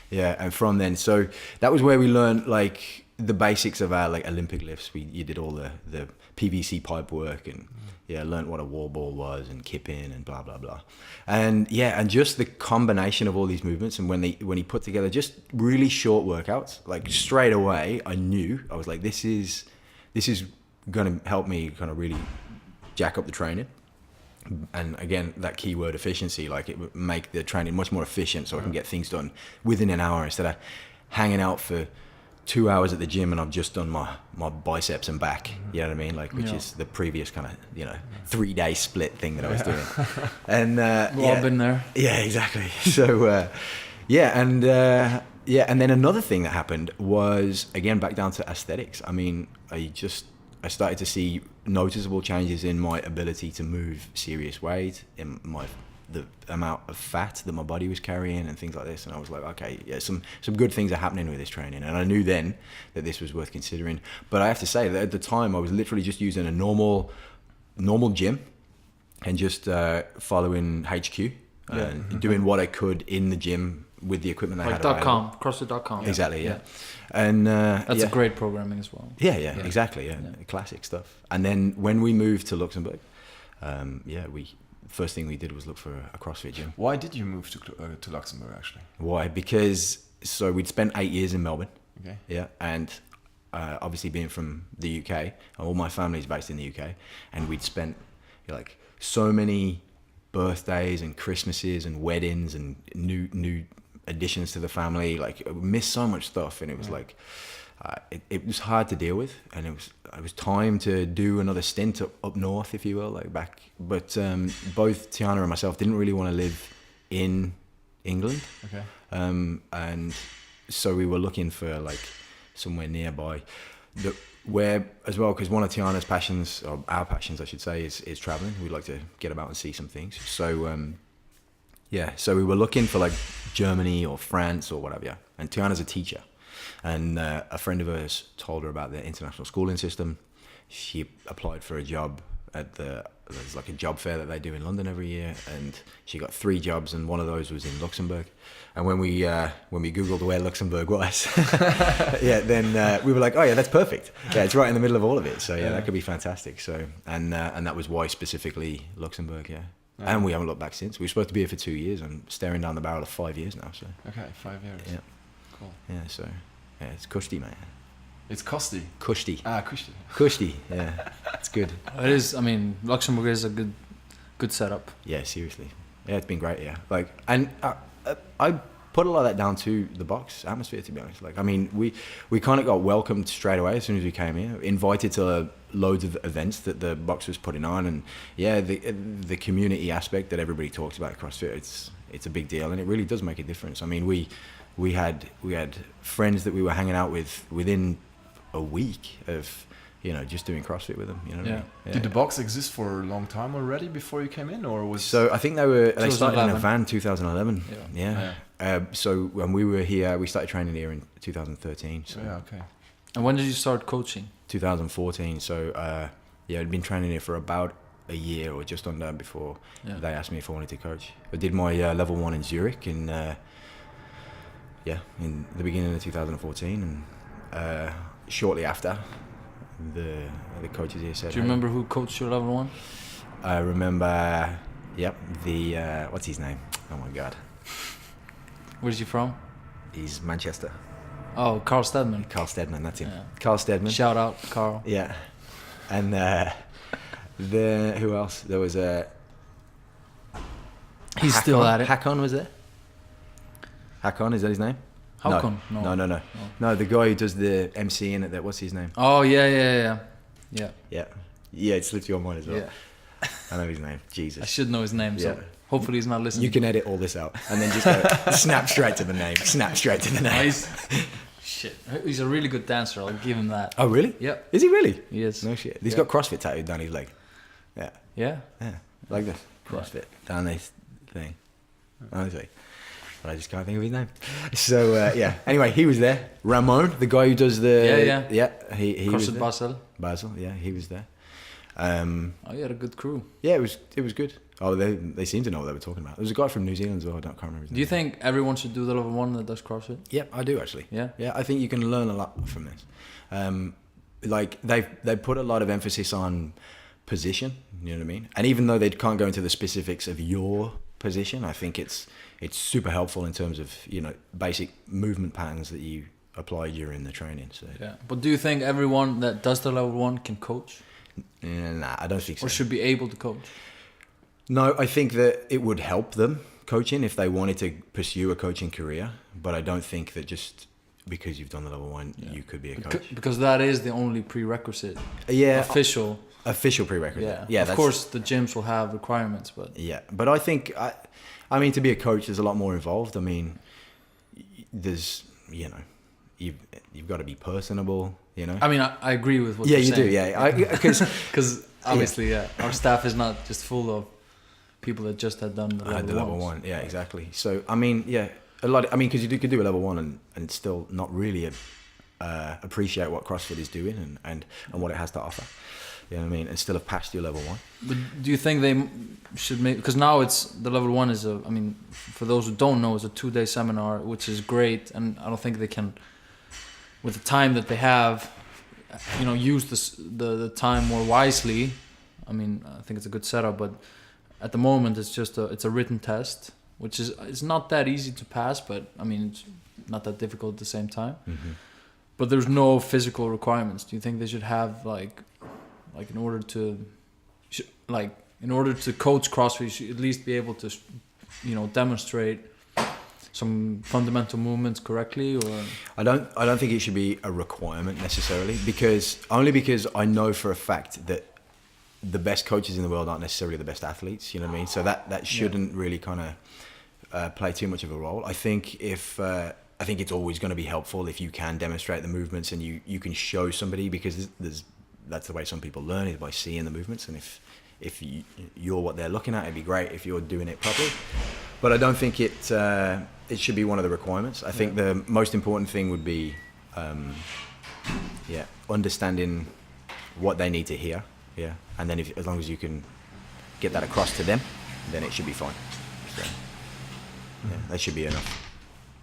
Yeah, and from then, so that was where we learned like the basics of our like Olympic lifts. You did all the PVC pipe work and learned what a wall ball was and kip in and blah blah blah, and just the combination of all these movements. And when he put together just really short workouts, like straight away I knew, I was like, this is gonna help me kind of really jack up the training. And again, that keyword efficiency, like it would make the training much more efficient, so I can get things done within an hour instead of hanging out for 2 hours at the gym and I've just done my biceps and back, you know what I mean? Like, which is the previous kind of, 3-day split thing that I was doing. And we've all been there. Yeah, exactly. So and then another thing that happened was, again, back down to aesthetics. I mean, I started to see noticeable changes in my ability to move serious weight, in the amount of fat that my body was carrying and things like this. And I was like, okay, some good things are happening with this training. And I knew then that this was worth considering. But I have to say that at the time I was literally just using a normal gym and just following HQ and doing what I could in the gym with the equipment I had .com, CrossFit.com. Exactly, yeah. And that's a great programming as well. Yeah, exactly, classic stuff. And then when we moved to Luxembourg, first thing we did was look for a CrossFit gym. Why did you move to Luxembourg actually? Why? Because we'd spent 8 years in Melbourne. Okay. Yeah, and obviously being from the UK, all my family's based in the UK, and we'd spent like so many birthdays and Christmases and weddings and new additions to the family. Like, we missed so much stuff, and it was like it was hard to deal with, and it was time to do another stint up north, if you will, like back. But both Tiana and myself didn't really want to live in England. Okay. And so we were looking for like somewhere nearby, where as well, because one of Tiana's passions, or our passions I should say, is traveling. We'd like to get about and see some things. So so we were looking for like Germany or France or whatever. Yeah. And Tiana's a teacher, and a friend of hers told her about the international schooling system. She applied for a job at there's like a job fair that they do in London every year, and she got 3 jobs, and one of those was in Luxembourg. And when we Googled where Luxembourg was, then we were like, oh yeah, that's perfect. Yeah, it's right in the middle of all of it. So that could be fantastic. So and that was why specifically Luxembourg. Yeah. And we haven't looked back since. We were supposed to be here for 2 years. I'm staring down the barrel of 5 years now. So. Okay, 5 years. Yeah. Cool. Yeah. So it's Kushti, man. It's Kosti. Kushti. Kushti. Kushti. Yeah, it's good. It is. I mean, Luxembourg is a good setup. Yeah, seriously. Yeah, it's been great. Yeah, like, and I put a lot of that down to the box atmosphere, to be honest. Like, I mean, we kind of got welcomed straight away as soon as we came here, invited to loads of events that the box was putting on, and the community aspect that everybody talks about at CrossFit, it's a big deal, and it really does make a difference. I mean, we had friends that we were hanging out with within a week of just doing CrossFit with them. You know what I mean? Yeah. Did the box exist for a long time already before you came in, or was? So I think they started in a van 2011. Yeah. So when we were here, we started training here in 2013. So. Yeah. Okay. And when did you start coaching? 2014. So I'd been training here for about a year or just under before they asked me if I wanted to coach. I did my level 1 in Zurich in the beginning of 2014, and shortly after, the coaches here said, do you remember who coached your level 1? I remember. Yep. The what's his name? Oh my god. Where's he from? He's Manchester. Oh, Carl Stedman. Carl Stedman. That's him. Yeah. Carl Stedman. Shout out, Carl. Yeah. And who else? There was a. He's still at it. Hakon was there. Hakon, is that his name? Hakon? No, the guy who does the MC in it. What's his name? Oh yeah. Yeah, it slipped your mind as well. Yeah. I know his name. Jesus. I should know his name, so Yeah. hopefully he's not listening. You can edit all this out and then just go, snap straight to the name. Snap straight to the name. Shit. He's a really good dancer, I'll give him that. Oh, really? Yep. Is he really? He is. No shit. He's got CrossFit tattooed down his leg. Yeah. Yeah? Yeah. Like this. CrossFit. Down this thing. Honestly. But I just can't think of his name. So, yeah. Anyway, he was there. Ramon, the guy who does the... Yeah, he was CrossFit there. Basel. Basel, yeah, he was there. Oh, you had a good crew. Yeah, it was good. Oh, they seemed to know what they were talking about. There was a guy from New Zealand as well. I can't remember his name. Do you think everyone should do the level 1 that does CrossFit? Yeah, I do actually. Yeah? Yeah, I think you can learn a lot from this. Like they put a lot of emphasis on position, you know what I mean? And even though they can't go into the specifics of your position, I think it's super helpful in terms of, you know, basic movement patterns that you apply during the training. So Yeah. But do you think everyone that does the level 1 can coach? Nah, I don't think so. Or should be able to coach? No, I think that it would help them coaching if they wanted to pursue a coaching career, but I don't think that just because you've done the level 1, you could be a coach. Because that is the only prerequisite. Yeah, Official prerequisite. Yeah. Of that's, course, the gyms will have requirements, but yeah. But I think, I mean, to be a coach, there's a lot more involved. I mean, there's, you know, you've got to be personable. You know. I mean, I agree with what you're saying. saying. Yeah, you do. Yeah, because obviously, our staff is not just full of people that just had done the level 1. Yeah, exactly. So I mean, yeah, a lot. I mean, because you could do a level 1 and still not really appreciate what CrossFit is doing and what it has to offer. You know what I mean? And still have passed your level 1. But do you think they should make? Because now it's the level 1 is I mean, for those who don't know, it's a 2-day seminar, which is great, and I don't think they can, with the time that they have, you know, use the time more wisely. I mean, I think it's a good setup, but at the moment it's just it's a written test, which is it's not that easy to pass, but I mean it's not that difficult at the same time. Mm-hmm. But there's no physical requirements. Do you think they should have like in order to coach CrossFit, you should at least be able to, you know, demonstrate some fundamental movements correctly? Or I don't think it should be a requirement necessarily, because I know for a fact that the best coaches in the world aren't necessarily the best athletes, you know what I mean? So that shouldn't really kind of play too much of a role. I think I think it's always going to be helpful if you can demonstrate the movements and you can show somebody, because that's the way some people learn, is by seeing the movements. And if you're what they're looking at, it'd be great if you're doing it properly. But I don't think it should be one of the requirements. I think the most important thing would be understanding what they need to hear. Yeah, and then as long as you can get that across to them, then it should be fine. So, yeah, that should be enough.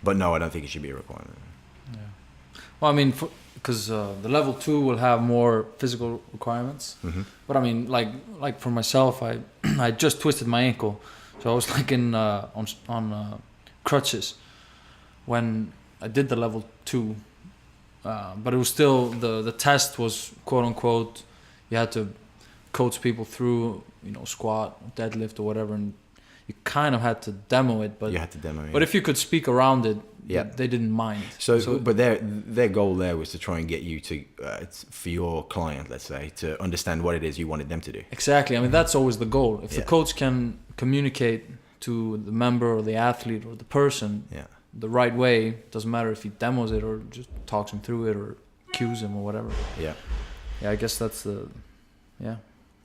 But no, I don't think it should be a requirement. Yeah. Well, I mean, because the level 2 will have more physical requirements. Mm-hmm. But I mean, like for myself, I just twisted my ankle, so I was like on crutches when I did the level 2. But it was still the test was quote unquote. You had to coach people through, you know, squat, deadlift, or whatever, and you kind of had to demo it. But you had to demo it. But if you could speak around it, yeah, they didn't mind. So but their goal there was to try and get you to, for your client, let's say, to understand what it is you wanted them to do. Exactly. I mean, that's always the goal. If the coach can communicate to the member or the athlete or the person the right way, doesn't matter if he demos it or just talks him through it or cues him or whatever. Yeah. Yeah, I guess that's the... Yeah.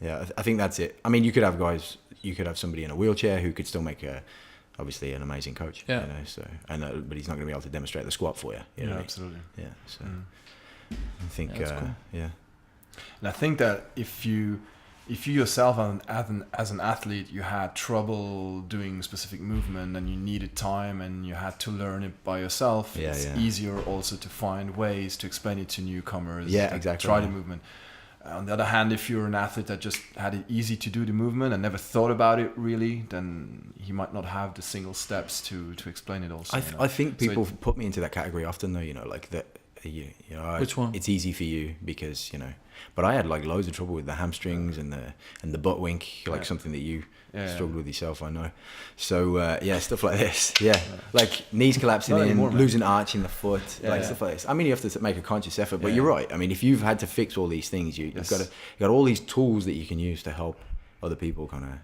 Yeah, I think that's it. I mean, you could have somebody in a wheelchair who could still make obviously an amazing coach. Yeah. You know, so but he's not going to be able to demonstrate the squat for you. You know? Absolutely. Yeah. So I think cool. And I think that if you yourself as an athlete, you had trouble doing specific movement and you needed time and you had to learn it by yourself, it's easier also to find ways to explain it to newcomers. Yeah, exactly. Try the movement. On the other hand, if you're an athlete that just had it easy to do the movement and never thought about it really, then he might not have the single steps to explain it also. I think people put me into that category often though, like that, which one? It's easy for you because, but I had like loads of trouble with the hamstrings and the butt wink, like something that you struggled with yourself, I know. So stuff like this, like knees collapsing losing arch in the foot, stuff like this. I mean, you have to make a conscious effort, but you're right. I mean, if you've had to fix all these things, you've got all these tools that you can use to help other people kind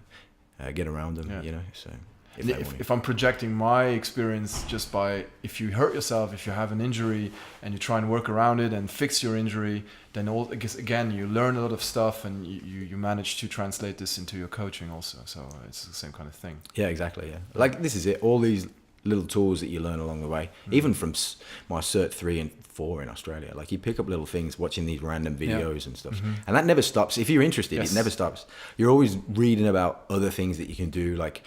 of get around them, So if I'm projecting my experience just by, if you hurt yourself, if you have an injury and you try and work around it and fix your injury, then again you learn a lot of stuff and you manage to translate this into your coaching also. So it's the same kind of thing. Yeah, exactly. Yeah, like this is it. All these little tools that you learn along the way, even from my Cert 3 and 4 in Australia. Like you pick up little things watching these random videos and stuff, and that never stops. If you're interested, it never stops. You're always reading about other things that you can do, like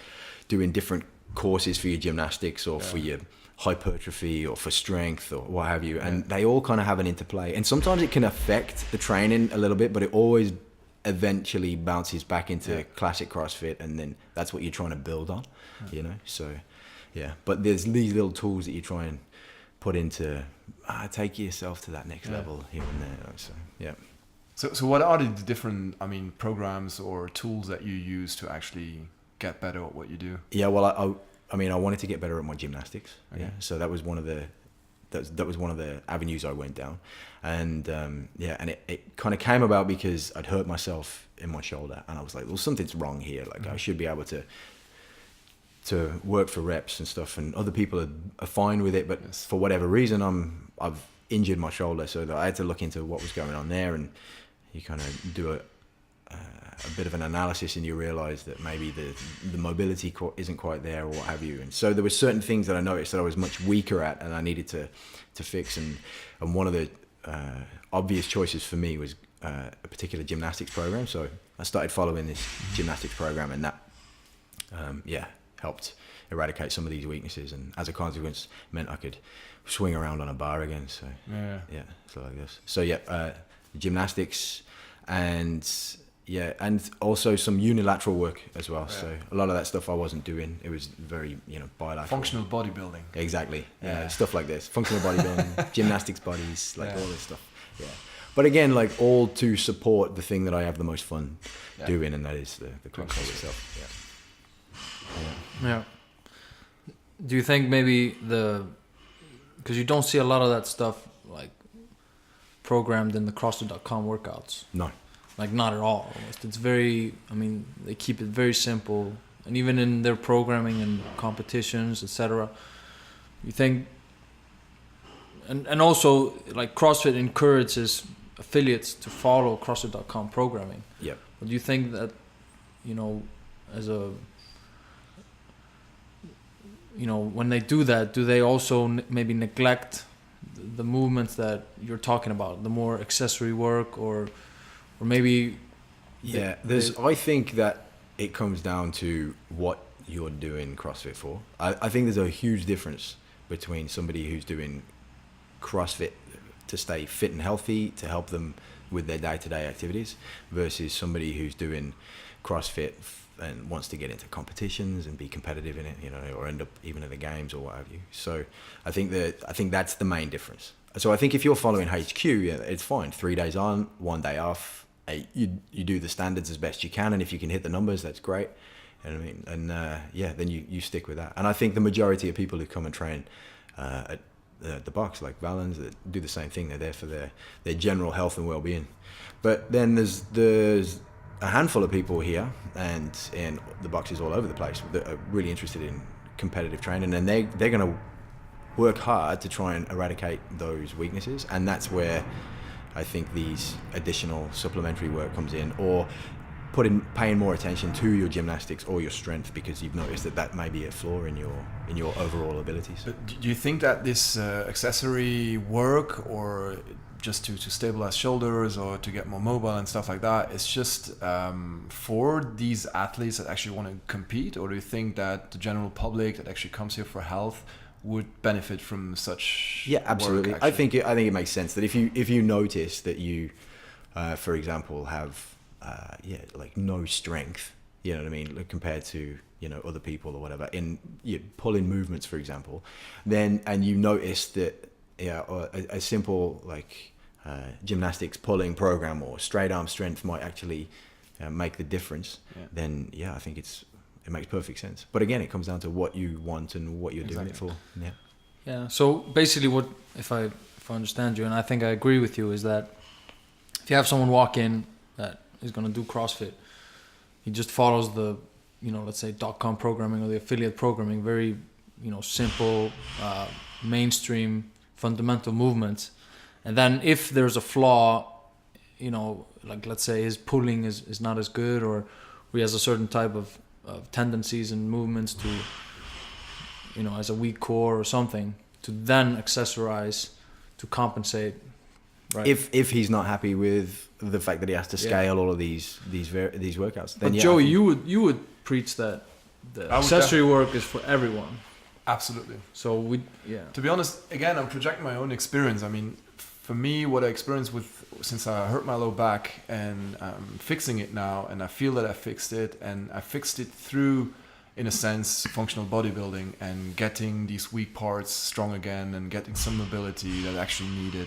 doing different courses for your gymnastics or for your hypertrophy or for strength or what have you, and they all kind of have an interplay, and sometimes it can affect the training a little bit, but it always eventually bounces back into classic CrossFit, and then that's what you're trying to build on, so but there's these little tools that you try and put into take yourself to that next level here and there. So what are the different programs or tools that you use to actually get better at what you do? Well, I wanted to get better at my gymnastics. So that was one of the avenues I went down, and and it kind of came about because I'd hurt myself in my shoulder, and I was like, well, something's wrong here. Like I should be able to work for reps and stuff, and other people are fine with it, but for whatever reason I've injured my shoulder, so that I had to look into what was going on there, and you kind of do a bit of an analysis, and you realize that maybe the mobility isn't quite there or what have you. And so there were certain things that I noticed that I was much weaker at, and I needed to fix. And one of the obvious choices for me was a particular gymnastics program. So I started following this gymnastics program, and that helped eradicate some of these weaknesses, and as a consequence meant I could swing around on a bar again. So so like this. So gymnastics and also some unilateral work as well. So a lot of that stuff I wasn't doing. It was very, bilateral. Functional bodybuilding. Exactly. Stuff like this. Functional bodybuilding, gymnastics bodies, all this stuff. Yeah. But again, like all to support the thing that I have the most fun doing, and that is the CrossFit itself. Yeah. Do you think maybe because you don't see a lot of that stuff like programmed in the CrossFit.com workouts? No. Like not at all. Almost. It's very. They keep it very simple, and even in their programming and competitions, etc. You think, and also like CrossFit encourages affiliates to follow CrossFit.com programming. Yeah. But do you think that, as a, when they do that, do they also maybe neglect the movements that you're talking about, the more accessory work, or maybe I think that it comes down to what you're doing CrossFit for. I think there's a huge difference between somebody who's doing CrossFit to stay fit and healthy, to help them with their day-to-day activities, versus somebody who's doing CrossFit and wants to get into competitions and be competitive in it, or end up even in the games or what have you. So I think that's the main difference. So I think if you're following HQ, it's fine. 3 days on, 1 day off. You do the standards as best you can, and if you can hit the numbers, that's great. And then you stick with that. And I think the majority of people who come and train at the box, like Valens, that do the same thing. They're there for their general health and well-being. But then there's a handful of people here, and in the boxes all over the place, that are really interested in competitive training, and they're going to work hard to try and eradicate those weaknesses. And that's where I think these additional supplementary work comes in, or paying more attention to your gymnastics or your strength, because you've noticed that may be a flaw in your overall abilities. But do you think that this accessory work, or just to stabilize shoulders or to get more mobile and stuff like that, is just for these athletes that actually want to compete? Or do you think that the general public that actually comes here for health would benefit from such absolutely work, I think it makes sense that if you notice that you for example, have like no strength, you know what I mean, like compared to, you know, other people or whatever, in pulling movements, for example, then, and you notice that, or a simple like gymnastics pulling program or straight arm strength might actually make the difference, then I think it makes perfect sense. But again, it comes down to what you want and what you're doing it for. Yeah. So basically, what if I understand you, and I think I agree with you, is that if you have someone walk in that is going to do CrossFit, he just follows the, you know, let's say .com programming or the affiliate programming, very, you know, simple, mainstream, fundamental movements. And then if there's a flaw, you know, like let's say his pulling is not as good, or he has a certain type of tendencies and movements to, you know, as a weak core or something, to then accessorize to compensate. Right. If he's not happy with the fact that he has to scale all of these workouts, then but Joey, you would preach that the accessory work is for everyone. Absolutely. So to be honest, again, I'm projecting my own experience. I mean, for me, what I experienced since I hurt my low back, and I'm fixing it now, and I feel that I fixed it, and I fixed it through, in a sense, functional bodybuilding and getting these weak parts strong again and getting some mobility that I actually needed.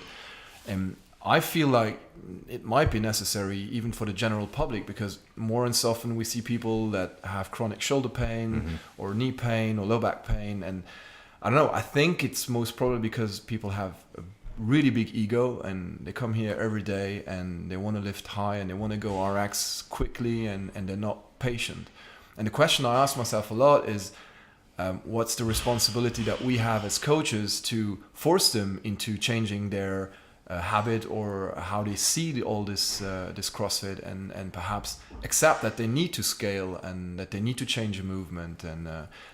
And I feel like it might be necessary even for the general public, because more and so often we see people that have chronic shoulder pain or knee pain or low back pain. And I don't know, I think it's most probably because people have a really big ego and they come here every day and they want to lift high and they want to go RX quickly, and they're not patient. And the question I ask myself a lot is, what's the responsibility that we have as coaches to force them into changing their habit or how they see all this CrossFit, and perhaps accept that they need to scale and that they need to change a movement, and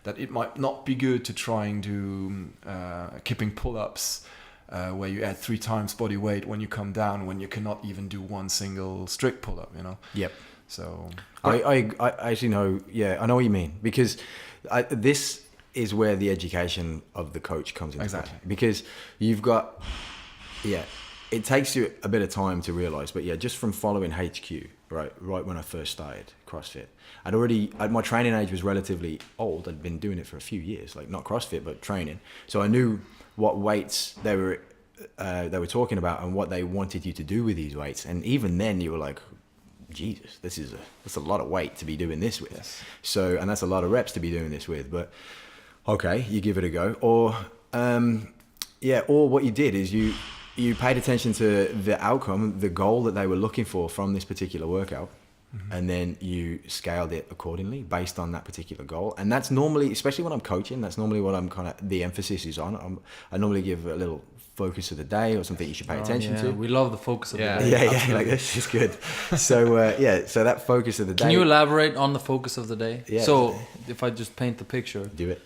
that it might not be good to try and do kipping pull-ups where you add 3 times body weight when you come down, when you cannot even do one single strict pull-up, you know? Yep. So I actually know, I know what you mean, because this is where the education of the coach comes into play. Because you've got, it takes you a bit of time to realize, but just from following HQ, right when I first started CrossFit, my training age was relatively old. I'd been doing it for a few years, like not CrossFit, but training. So I knew what weights they were talking about and what they wanted you to do with these weights. And even then you were like, Jesus, that's a lot of weight to be doing this with. Yes. So, and that's a lot of reps to be doing this with, but okay, you give it a go. Or what you did is you paid attention to the outcome, the goal that they were looking for from this particular workout, and then you scaled it accordingly based on that particular goal. And that's normally, especially when I'm coaching, that's normally what I'm the emphasis is on. I normally give a little focus of the day or something you should pay attention to. We love the focus of the day. Yeah, like this is good. So so that focus of the day. Can you elaborate on the focus of the day? Yeah. So if I just paint the picture. Do it,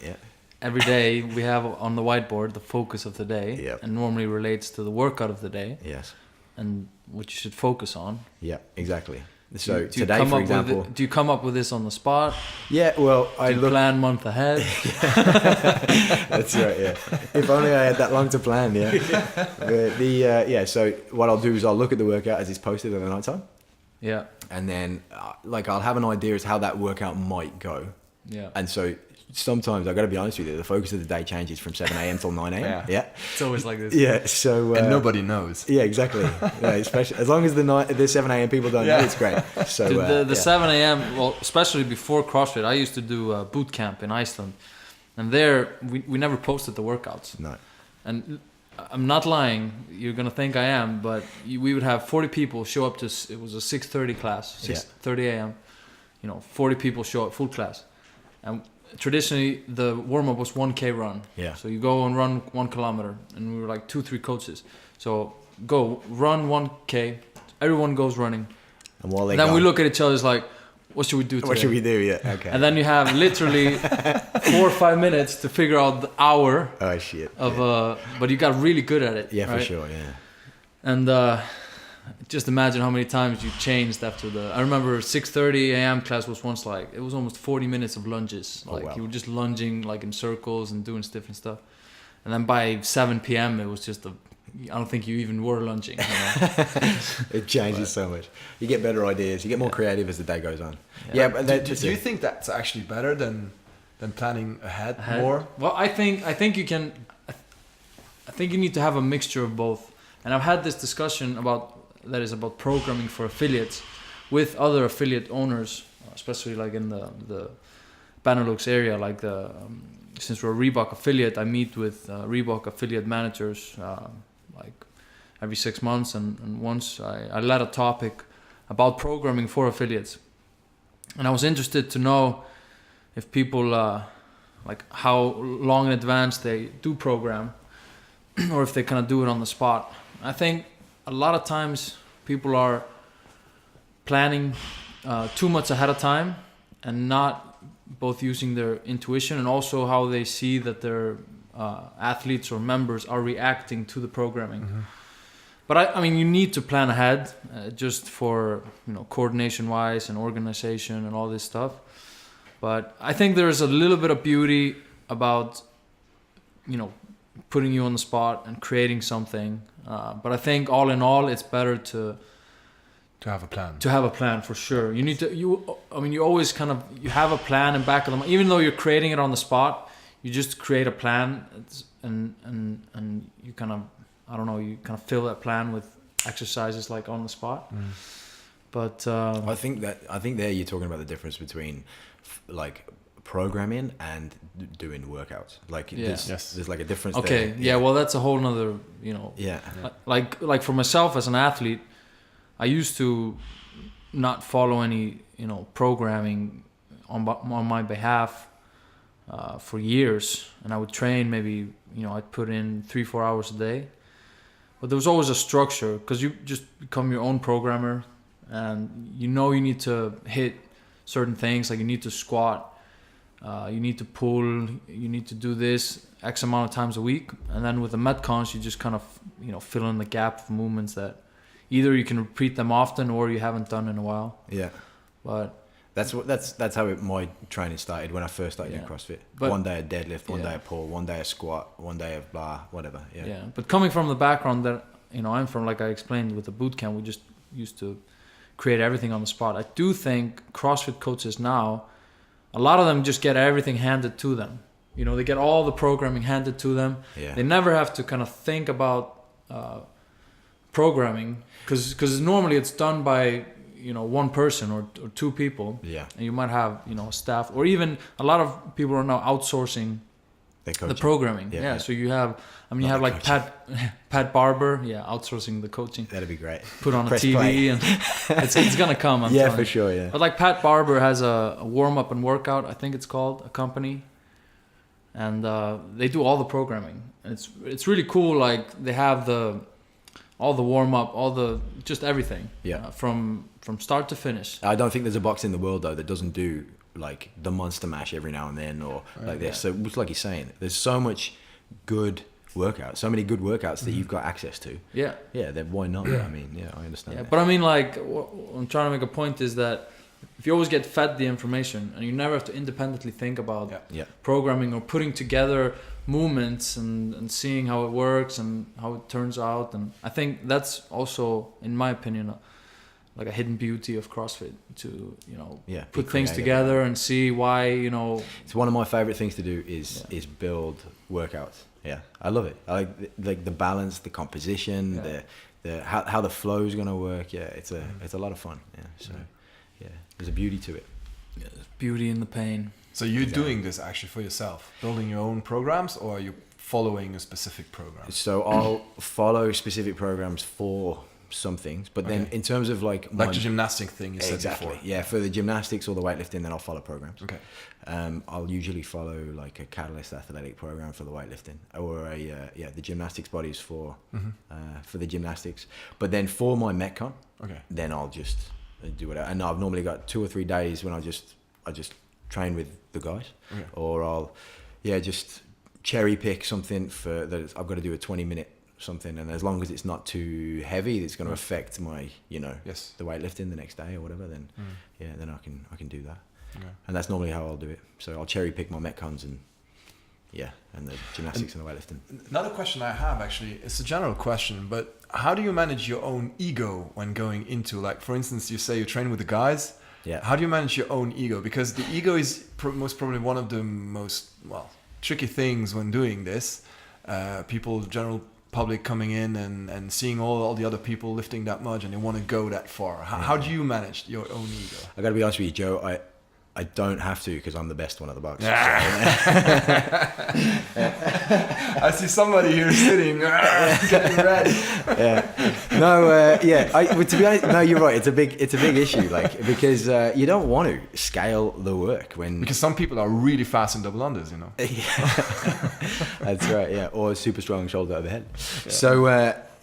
Every day we have on the whiteboard the focus of the day, and normally relates to the workout of the day. Yes. And what you should focus on. Yeah, exactly. So today, for example, do you come up with this on the spot? Yeah, well, I plan month ahead. That's right. Yeah, if only I had that long to plan. Yeah. So what I'll do is I'll look at the workout as it's posted at the night time. Yeah. And then I'll have an idea as how that workout might go. Yeah. And so sometimes I got to be honest with you, the focus of the day changes from 7 a.m. till 9 a.m. Yeah. It's always like this. Yeah. So and nobody knows. Yeah, exactly. Especially as long as the 7 a.m. people don't know, it's great. So the 7 a.m. Well, especially before CrossFit, I used to do boot camp in Iceland, and there we never posted the workouts. No. And I'm not lying. You're gonna think I am, but we would have 40 people show up to. It was a 6:30 class, 6:30 a.m. 40 people show up, full class, and traditionally the warm-up was 1K run. Yeah. So you go and run 1 kilometer, and we were like 2-3 coaches. So go run 1K. Everyone goes running. And while they then we look at each other, it's like, what should we do today? What should we do? Yeah. Okay. And then you have literally 4 or 5 minutes to figure out the hour. Oh shit. But you got really good at it. Yeah, right? for sure. Yeah. And just imagine how many times you changed after I remember 6:30 a.m. class was once like, it was almost 40 minutes of lunges. Like you were just lunging like in circles and doing different stuff. And then by 7 p.m. it was just a I don't think you even were lunging. You know? It changes so much. You get better ideas. You get more creative as the day goes on. Yeah. But Do you think that's actually better than planning ahead more? Well, I think you can. I think you need to have a mixture of both. And I've had this discussion about programming for affiliates with other affiliate owners, especially like in the Benelux area. Like since we're a Reebok affiliate, I meet with Reebok affiliate managers like every 6 months, and once I led a topic about programming for affiliates, and I was interested to know if people like how long in advance they do program, or if they kind of do it on the spot. I think a lot of times people are planning too much ahead of time and not both using their intuition and also how they see that their athletes or members are reacting to the programming. Mm-hmm. But I mean, you need to plan ahead just for, you know, coordination wise and organization and all this stuff. But I think there's a little bit of beauty about, you know, putting you on the spot and creating something. But I think all in all, it's better to have a plan. To have a plan for sure. You need to. You always kind of you have a plan in back of the mind. Even though you're creating it on the spot, you just create a plan, and you kind of, I don't know, you kind of fill that plan with exercises like on the spot. Mm. But I think there you're talking about the difference between like programming and doing workouts. Like there's like a difference. Okay. There. Yeah. Well, that's a whole nother, you know. Yeah. Like for myself as an athlete, I used to not follow any, you know, programming on my behalf for years, and I would train maybe, you know, I'd put in 3-4 hours a day, but there was always a structure because you just become your own programmer, and you know you need to hit certain things, like you need to squat, you need to pull, you need to do this X amount of times a week, and then with the Metcons you just kind of, you know, fill in the gap of movements that either you can repeat them often or you haven't done in a while. Yeah. But that's how my training started when I first started doing CrossFit. But one day a deadlift, one day a pull, one day a squat, one day of blah, whatever. Yeah. Yeah. But coming from the background that, you know, I'm from, like I explained with the boot camp, we just used to create everything on the spot. I do think CrossFit coaches now, a lot of them just get everything handed to them. You know, they get all the programming handed to them. Yeah. They never have to kind of think about programming because normally it's done by, you know, one person or two people. Yeah. And you might have, you know, staff, or even a lot of people are now outsourcing the programming. Yeah. So you have, I mean, you have like Pat Barber, outsourcing the coaching. That'd be great. Put on a TV play. And it's gonna come. I'm telling for sure. Yeah. But like Pat Barber has a warm up and workout, I think it's called, a company, and they do all the programming. And it's really cool. Like they have all the warm up, all the just everything. Yeah. From start to finish. I don't think there's a box in the world though that doesn't do like the monster mash every now and then, or like this. So it's like you're saying, there's so much good workouts, so many good workouts that you've got access to. Yeah. Yeah. Then why not? I mean, I understand. Yeah. But I mean, like, what I'm trying to make a point is that if you always get fed the information and you never have to independently think about programming or putting together movements and seeing how it works and how it turns out, and I think that's also, in my opinion, like a hidden beauty of CrossFit, to, you know, put things together and see why, you know. It's one of my favorite things to do is build workouts. Yeah, I love it. I like the balance, the composition, the how the flow is gonna work. Yeah, it's a lot of fun. Yeah, so there's a beauty to it. Yeah, there's beauty in the pain. So you're doing this actually for yourself, building your own programs, or are you following a specific program? So I'll follow specific programs for some things, but then in terms of like the gymnastic thing you said before. Yeah, for the gymnastics or the weightlifting, then I'll follow programs. Okay. I'll usually follow like a Catalyst athletic program for the weightlifting, or the gymnastics bodies for the gymnastics. But then for my Metcon, then I'll just do whatever. And I've normally got 2 or 3 days when I just train with the guys, or I'll just cherry pick something for that. I've got to do a 20-minute something, and as long as it's not too heavy, it's going to affect my, you know, the weightlifting the next day or whatever, then then I can do that. And that's normally how I'll do it. So I'll cherry pick my Metcons and Yeah, and the gymnastics and the weightlifting. Another question I have, actually, it's a general question, but how do you manage your own ego when going into, like, for instance, you say you train with the guys. Yeah. How do you manage your own ego? Because the ego is most probably one of the most, well, tricky things when doing this. People, general public coming in and seeing all the other people lifting that much and they want to go that far. How do you manage your own ego? I got to be honest with you, Joe. I don't have to because I'm the best one of the box. I see somebody here sitting, getting ready. But to be honest, no, you're right. It's a big issue, like, because you don't want to scale the work because some people are really fast in double unders, you know. That's right. Yeah, or super strong shoulder overhead.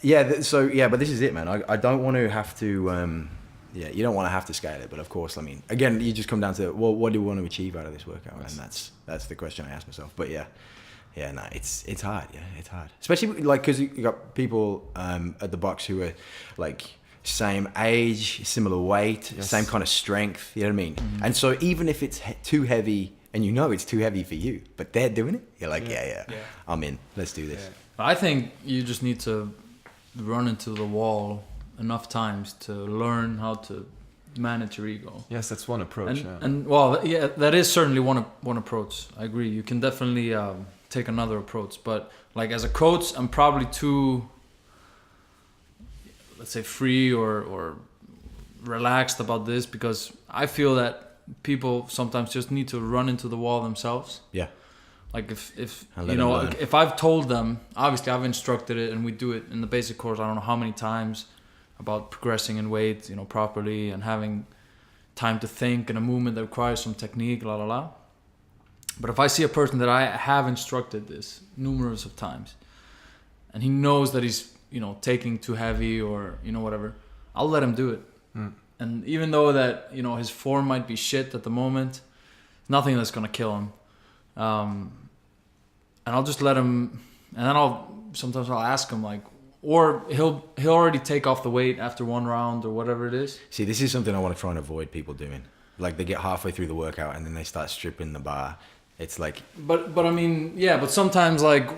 Yeah. But this is it, man. I don't want to have to. You don't want to have to scale it, but of course, I mean, again, you just come down to, well, what do you want to achieve out of this workout? And that's the question I ask myself. But it's hard. Yeah, it's hard, especially like because you got people at the box who are like same age, similar weight, same kind of strength. You know what I mean? Mm-hmm. And so even if it's too heavy, and you know it's too heavy for you, but they're doing it, you're like, yeah. I'm in. Let's do this. Yeah. I think you just need to run into the wall enough times to learn how to manage your ego. Yes, that's one approach. That is certainly one approach. I agree. You can definitely take another approach, but like as a coach, I'm probably too, let's say, free or relaxed about this because I feel that people sometimes just need to run into the wall themselves. Yeah. Like if I've told them, obviously I've instructed it and we do it in the basic course, I don't know how many times, about progressing in weight, properly and having time to think and a movement that requires some technique, la la la. But if I see a person that I have instructed this numerous of times, and he knows that he's taking too heavy or whatever, I'll let him do it. Mm. And even though that his form might be shit at the moment, nothing that's gonna kill him. And I'll just let him, and then sometimes I'll ask him like. Or he'll already take off the weight after one round or whatever it is. See, this is something I want to try and avoid people doing. Like they get halfway through the workout and then they start stripping the bar. It's like. But I mean, but sometimes like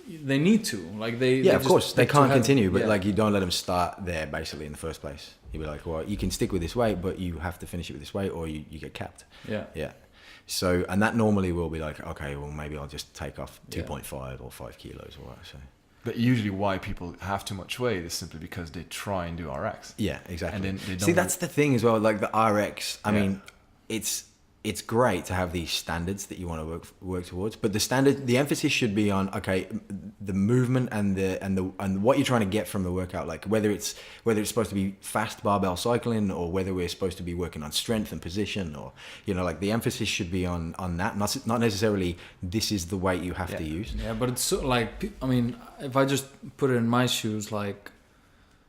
they need to. Like they. Yeah, of course they can't continue, but like you don't let them start there basically in the first place. You'll be like, well, you can stick with this weight, but you have to finish it with this weight, or you get capped. Yeah. Yeah. So and that normally will be like, okay, well maybe I'll just take off 2.5 or 5 kilos or what. So. But usually why people have too much weight is simply because they try and do RX. Yeah, exactly. And then they don't. See, that's the thing as well. Like the RX, I mean, it's great to have these standards that you want to work towards, but the emphasis should be on the movement and what you're trying to get from the workout. Like whether it's supposed to be fast barbell cycling or whether we're supposed to be working on strength and position, or like the emphasis should be on that, not necessarily this is the weight you have to use. Yeah, but it's like, I mean, if I just put it in my shoes, like.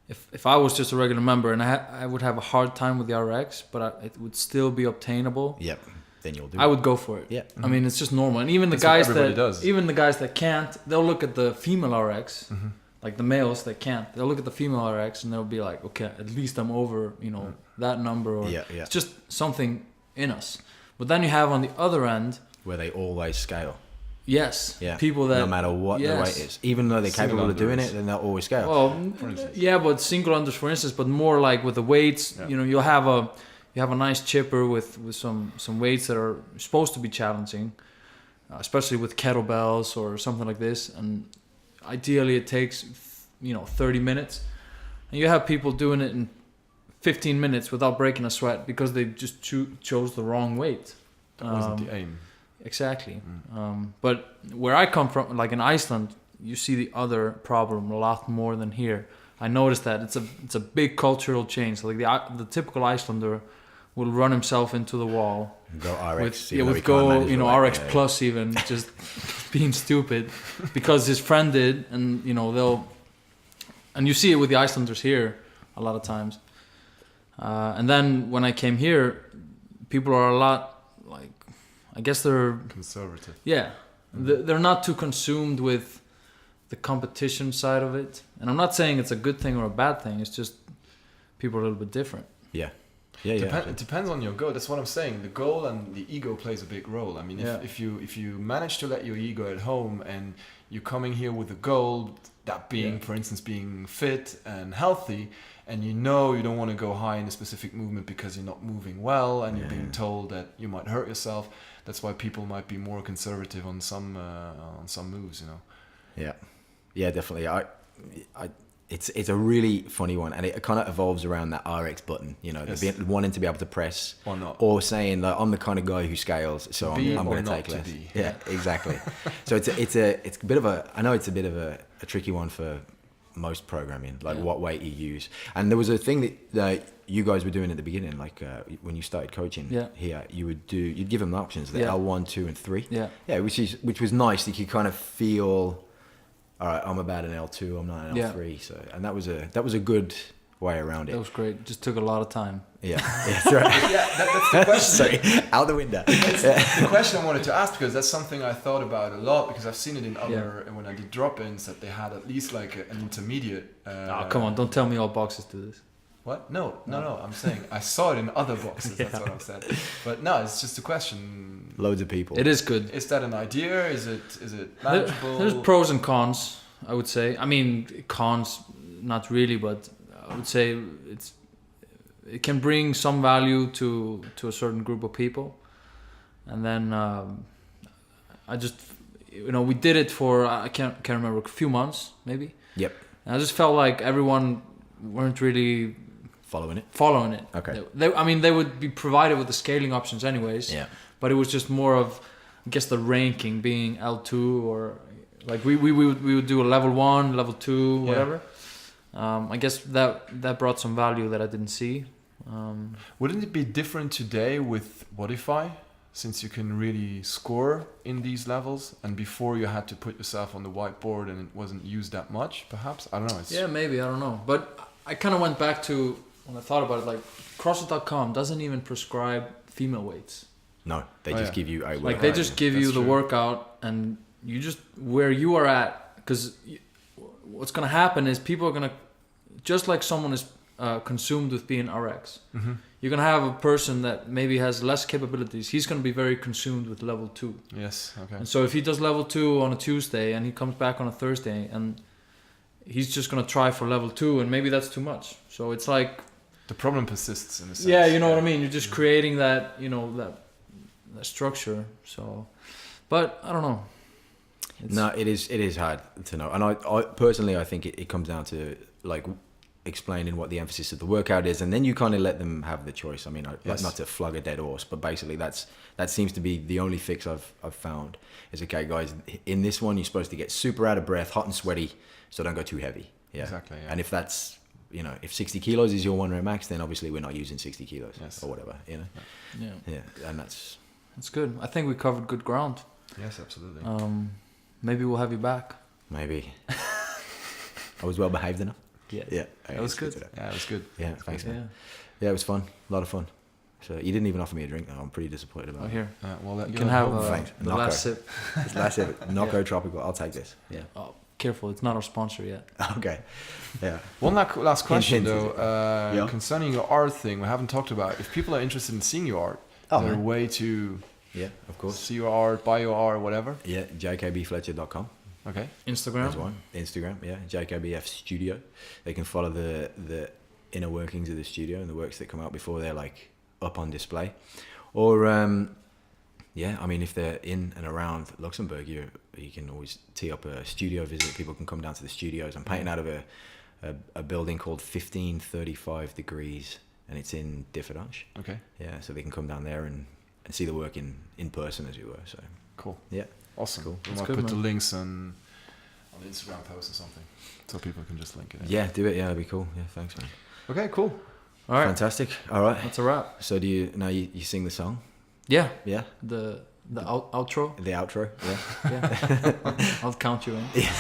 If I was just a regular member and I would have a hard time with the RX, but it would still be obtainable. Yep, then you'll do. I would go for it. Yeah, I mean it's just normal. And even the guys that can't, they'll look at the female RX, like the males that can't. They'll look at the female RX and they'll be like, okay, at least I'm over, that number. Or it's just something in us. But then you have on the other end where they always scale. Yes. Yeah. People that no matter what the weight is, even though they're capable of doing it, then they'll always scale. Well, but single unders, for instance, but more like with the weights. Yeah. You'll have a nice chipper with some weights that are supposed to be challenging, especially with kettlebells or something like this. And ideally, it takes 30 minutes, and you have people doing it in 15 minutes without breaking a sweat because they just chose the wrong weight. That wasn't the aim. Exactly. But where I come from, like in Iceland, you see the other problem a lot more than here. I noticed that it's a big cultural change. Like the typical Icelander will run himself into the wall. Go RX. RX plus even, just being stupid because his friend did, and and you see it with the Icelanders here a lot of times. And then when I came here, people are a lot. I guess they're conservative. Yeah, they're not too consumed with the competition side of it. And I'm not saying it's a good thing or a bad thing. It's just people are a little bit different. Yeah. Yeah, It depends on your goal. That's what I'm saying. The goal and the ego plays a big role. I mean, if you manage to let your ego at home and you're coming here with a goal, that being, for instance, being fit and healthy, and you know you don't want to go high in a specific movement because you're not moving well, and you're being told that you might hurt yourself. That's why people might be more conservative on some moves, you know. Yeah, definitely. It's a really funny one, and it kind of evolves around that RX button, you know, wanting to be able to press, or not, or saying that I'm the kind of guy who scales, so I'm going to take less. Yeah, exactly. So it's a bit of a, I know it's a bit of a tricky one for most programming, like what weight you use. And there was a thing that you guys were doing at the beginning, like when you started coaching here, you'd give them the options, the L1, 2, and 3. Yeah, which was nice. You could kind of feel, all right, I'm about an L2, I'm not an L3. So, and that was a good way around it. That was great. It just took a lot of time. Yeah, that's right. That's the question. Sorry, out the window. The question I wanted to ask, because that's something I thought about a lot, because I've seen it in other, when I did drop-ins, that they had at least like an intermediate. Oh, come on, don't tell me all boxes do this. What? No. I'm saying I saw it in other boxes. That's what I'm saying. But no, it's just a question. Loads of people. It is good. Is that an idea? Is it manageable? There's pros and cons, I would say. I mean, cons, not really, but I would say it can bring some value to a certain group of people. And then I just, we did it for, I can't remember, a few months maybe. Yep. And I just felt like everyone weren't really following it. Okay. They would be provided with the scaling options anyways. Yeah. But it was just more of, I guess, the ranking being L2, or like we would do a level 1, level 2, whatever. I guess that brought some value that I didn't see. Wouldn't it be different today with Bodify, since you can really score in these levels, and before you had to put yourself on the whiteboard and it wasn't used that much, perhaps? I don't know. Yeah, maybe, I don't know. But I kind of went back to, when I thought about it, like CrossFit.com doesn't even prescribe female weights. No, they just give you a workout. Like they just give you the workout, and you just, where you are at, because what's going to happen is people are going to, just like someone is consumed with being RX, you're going to have a person that maybe has less capabilities. He's going to be very consumed with level 2. Yes, okay. And so if he does level 2 on a Tuesday and he comes back on a Thursday, and he's just going to try for level 2, and maybe that's too much. So it's like, the problem persists in a sense. Yeah, you know what I mean? You're just creating that, that structure. So, but I don't know. No, it is hard to know. And I personally, I think it comes down to like explaining what the emphasis of the workout is, and then you kind of let them have the choice. I mean, not to flog a dead horse, but basically that seems to be the only fix I've found is, okay, guys, in this one you're supposed to get super out of breath, hot and sweaty, so don't go too heavy. Yeah, exactly. Yeah. And if that's, if 60 kilos is your 1 rep max, then obviously we're not using 60 kilos or whatever. Yeah, and that's good. I think we covered good ground. Yes, absolutely. Maybe we'll have you back. Maybe. I was well behaved enough. Yeah. That was good. Yeah, it was good. Yeah, thanks, man. Yeah, it was fun. A lot of fun. So you didn't even offer me a drink. I'm pretty disappointed about it. Here. Well, you can have the last sip. This last sip. Nocco Tropical. I'll take this. Yeah. Oh, careful. It's not our sponsor yet. Okay. Yeah. One last question, though. Concerning your art thing, we haven't talked about. If people are interested in seeing your art, is there a way to... Yeah, of course. See your art, buy your art, whatever? Yeah, jkbfletcher.com. Okay. Instagram? There's one. Instagram, yeah. JKBF Studio. They can follow the inner workings of the studio and the works that come out before they're like up on display. Or, if they're in and around Luxembourg, you can always tee up a studio visit. People can come down to the studios. I'm painting out of a building called 1535 Degrees, and it's in Differdange. Okay. Yeah, so they can come down there and see the work in person, as you were. So cool. Yeah. Awesome. Cool. I might put the links on the Instagram post or something, so people can just link it in. Yeah, do it. Yeah, that'd be cool. Yeah, thanks, man. Okay, cool. All right. Fantastic. All right. That's a wrap. So do you sing the song? Yeah. Yeah. The outro. The outro. Yeah. Yeah. I'll count you in. Yeah.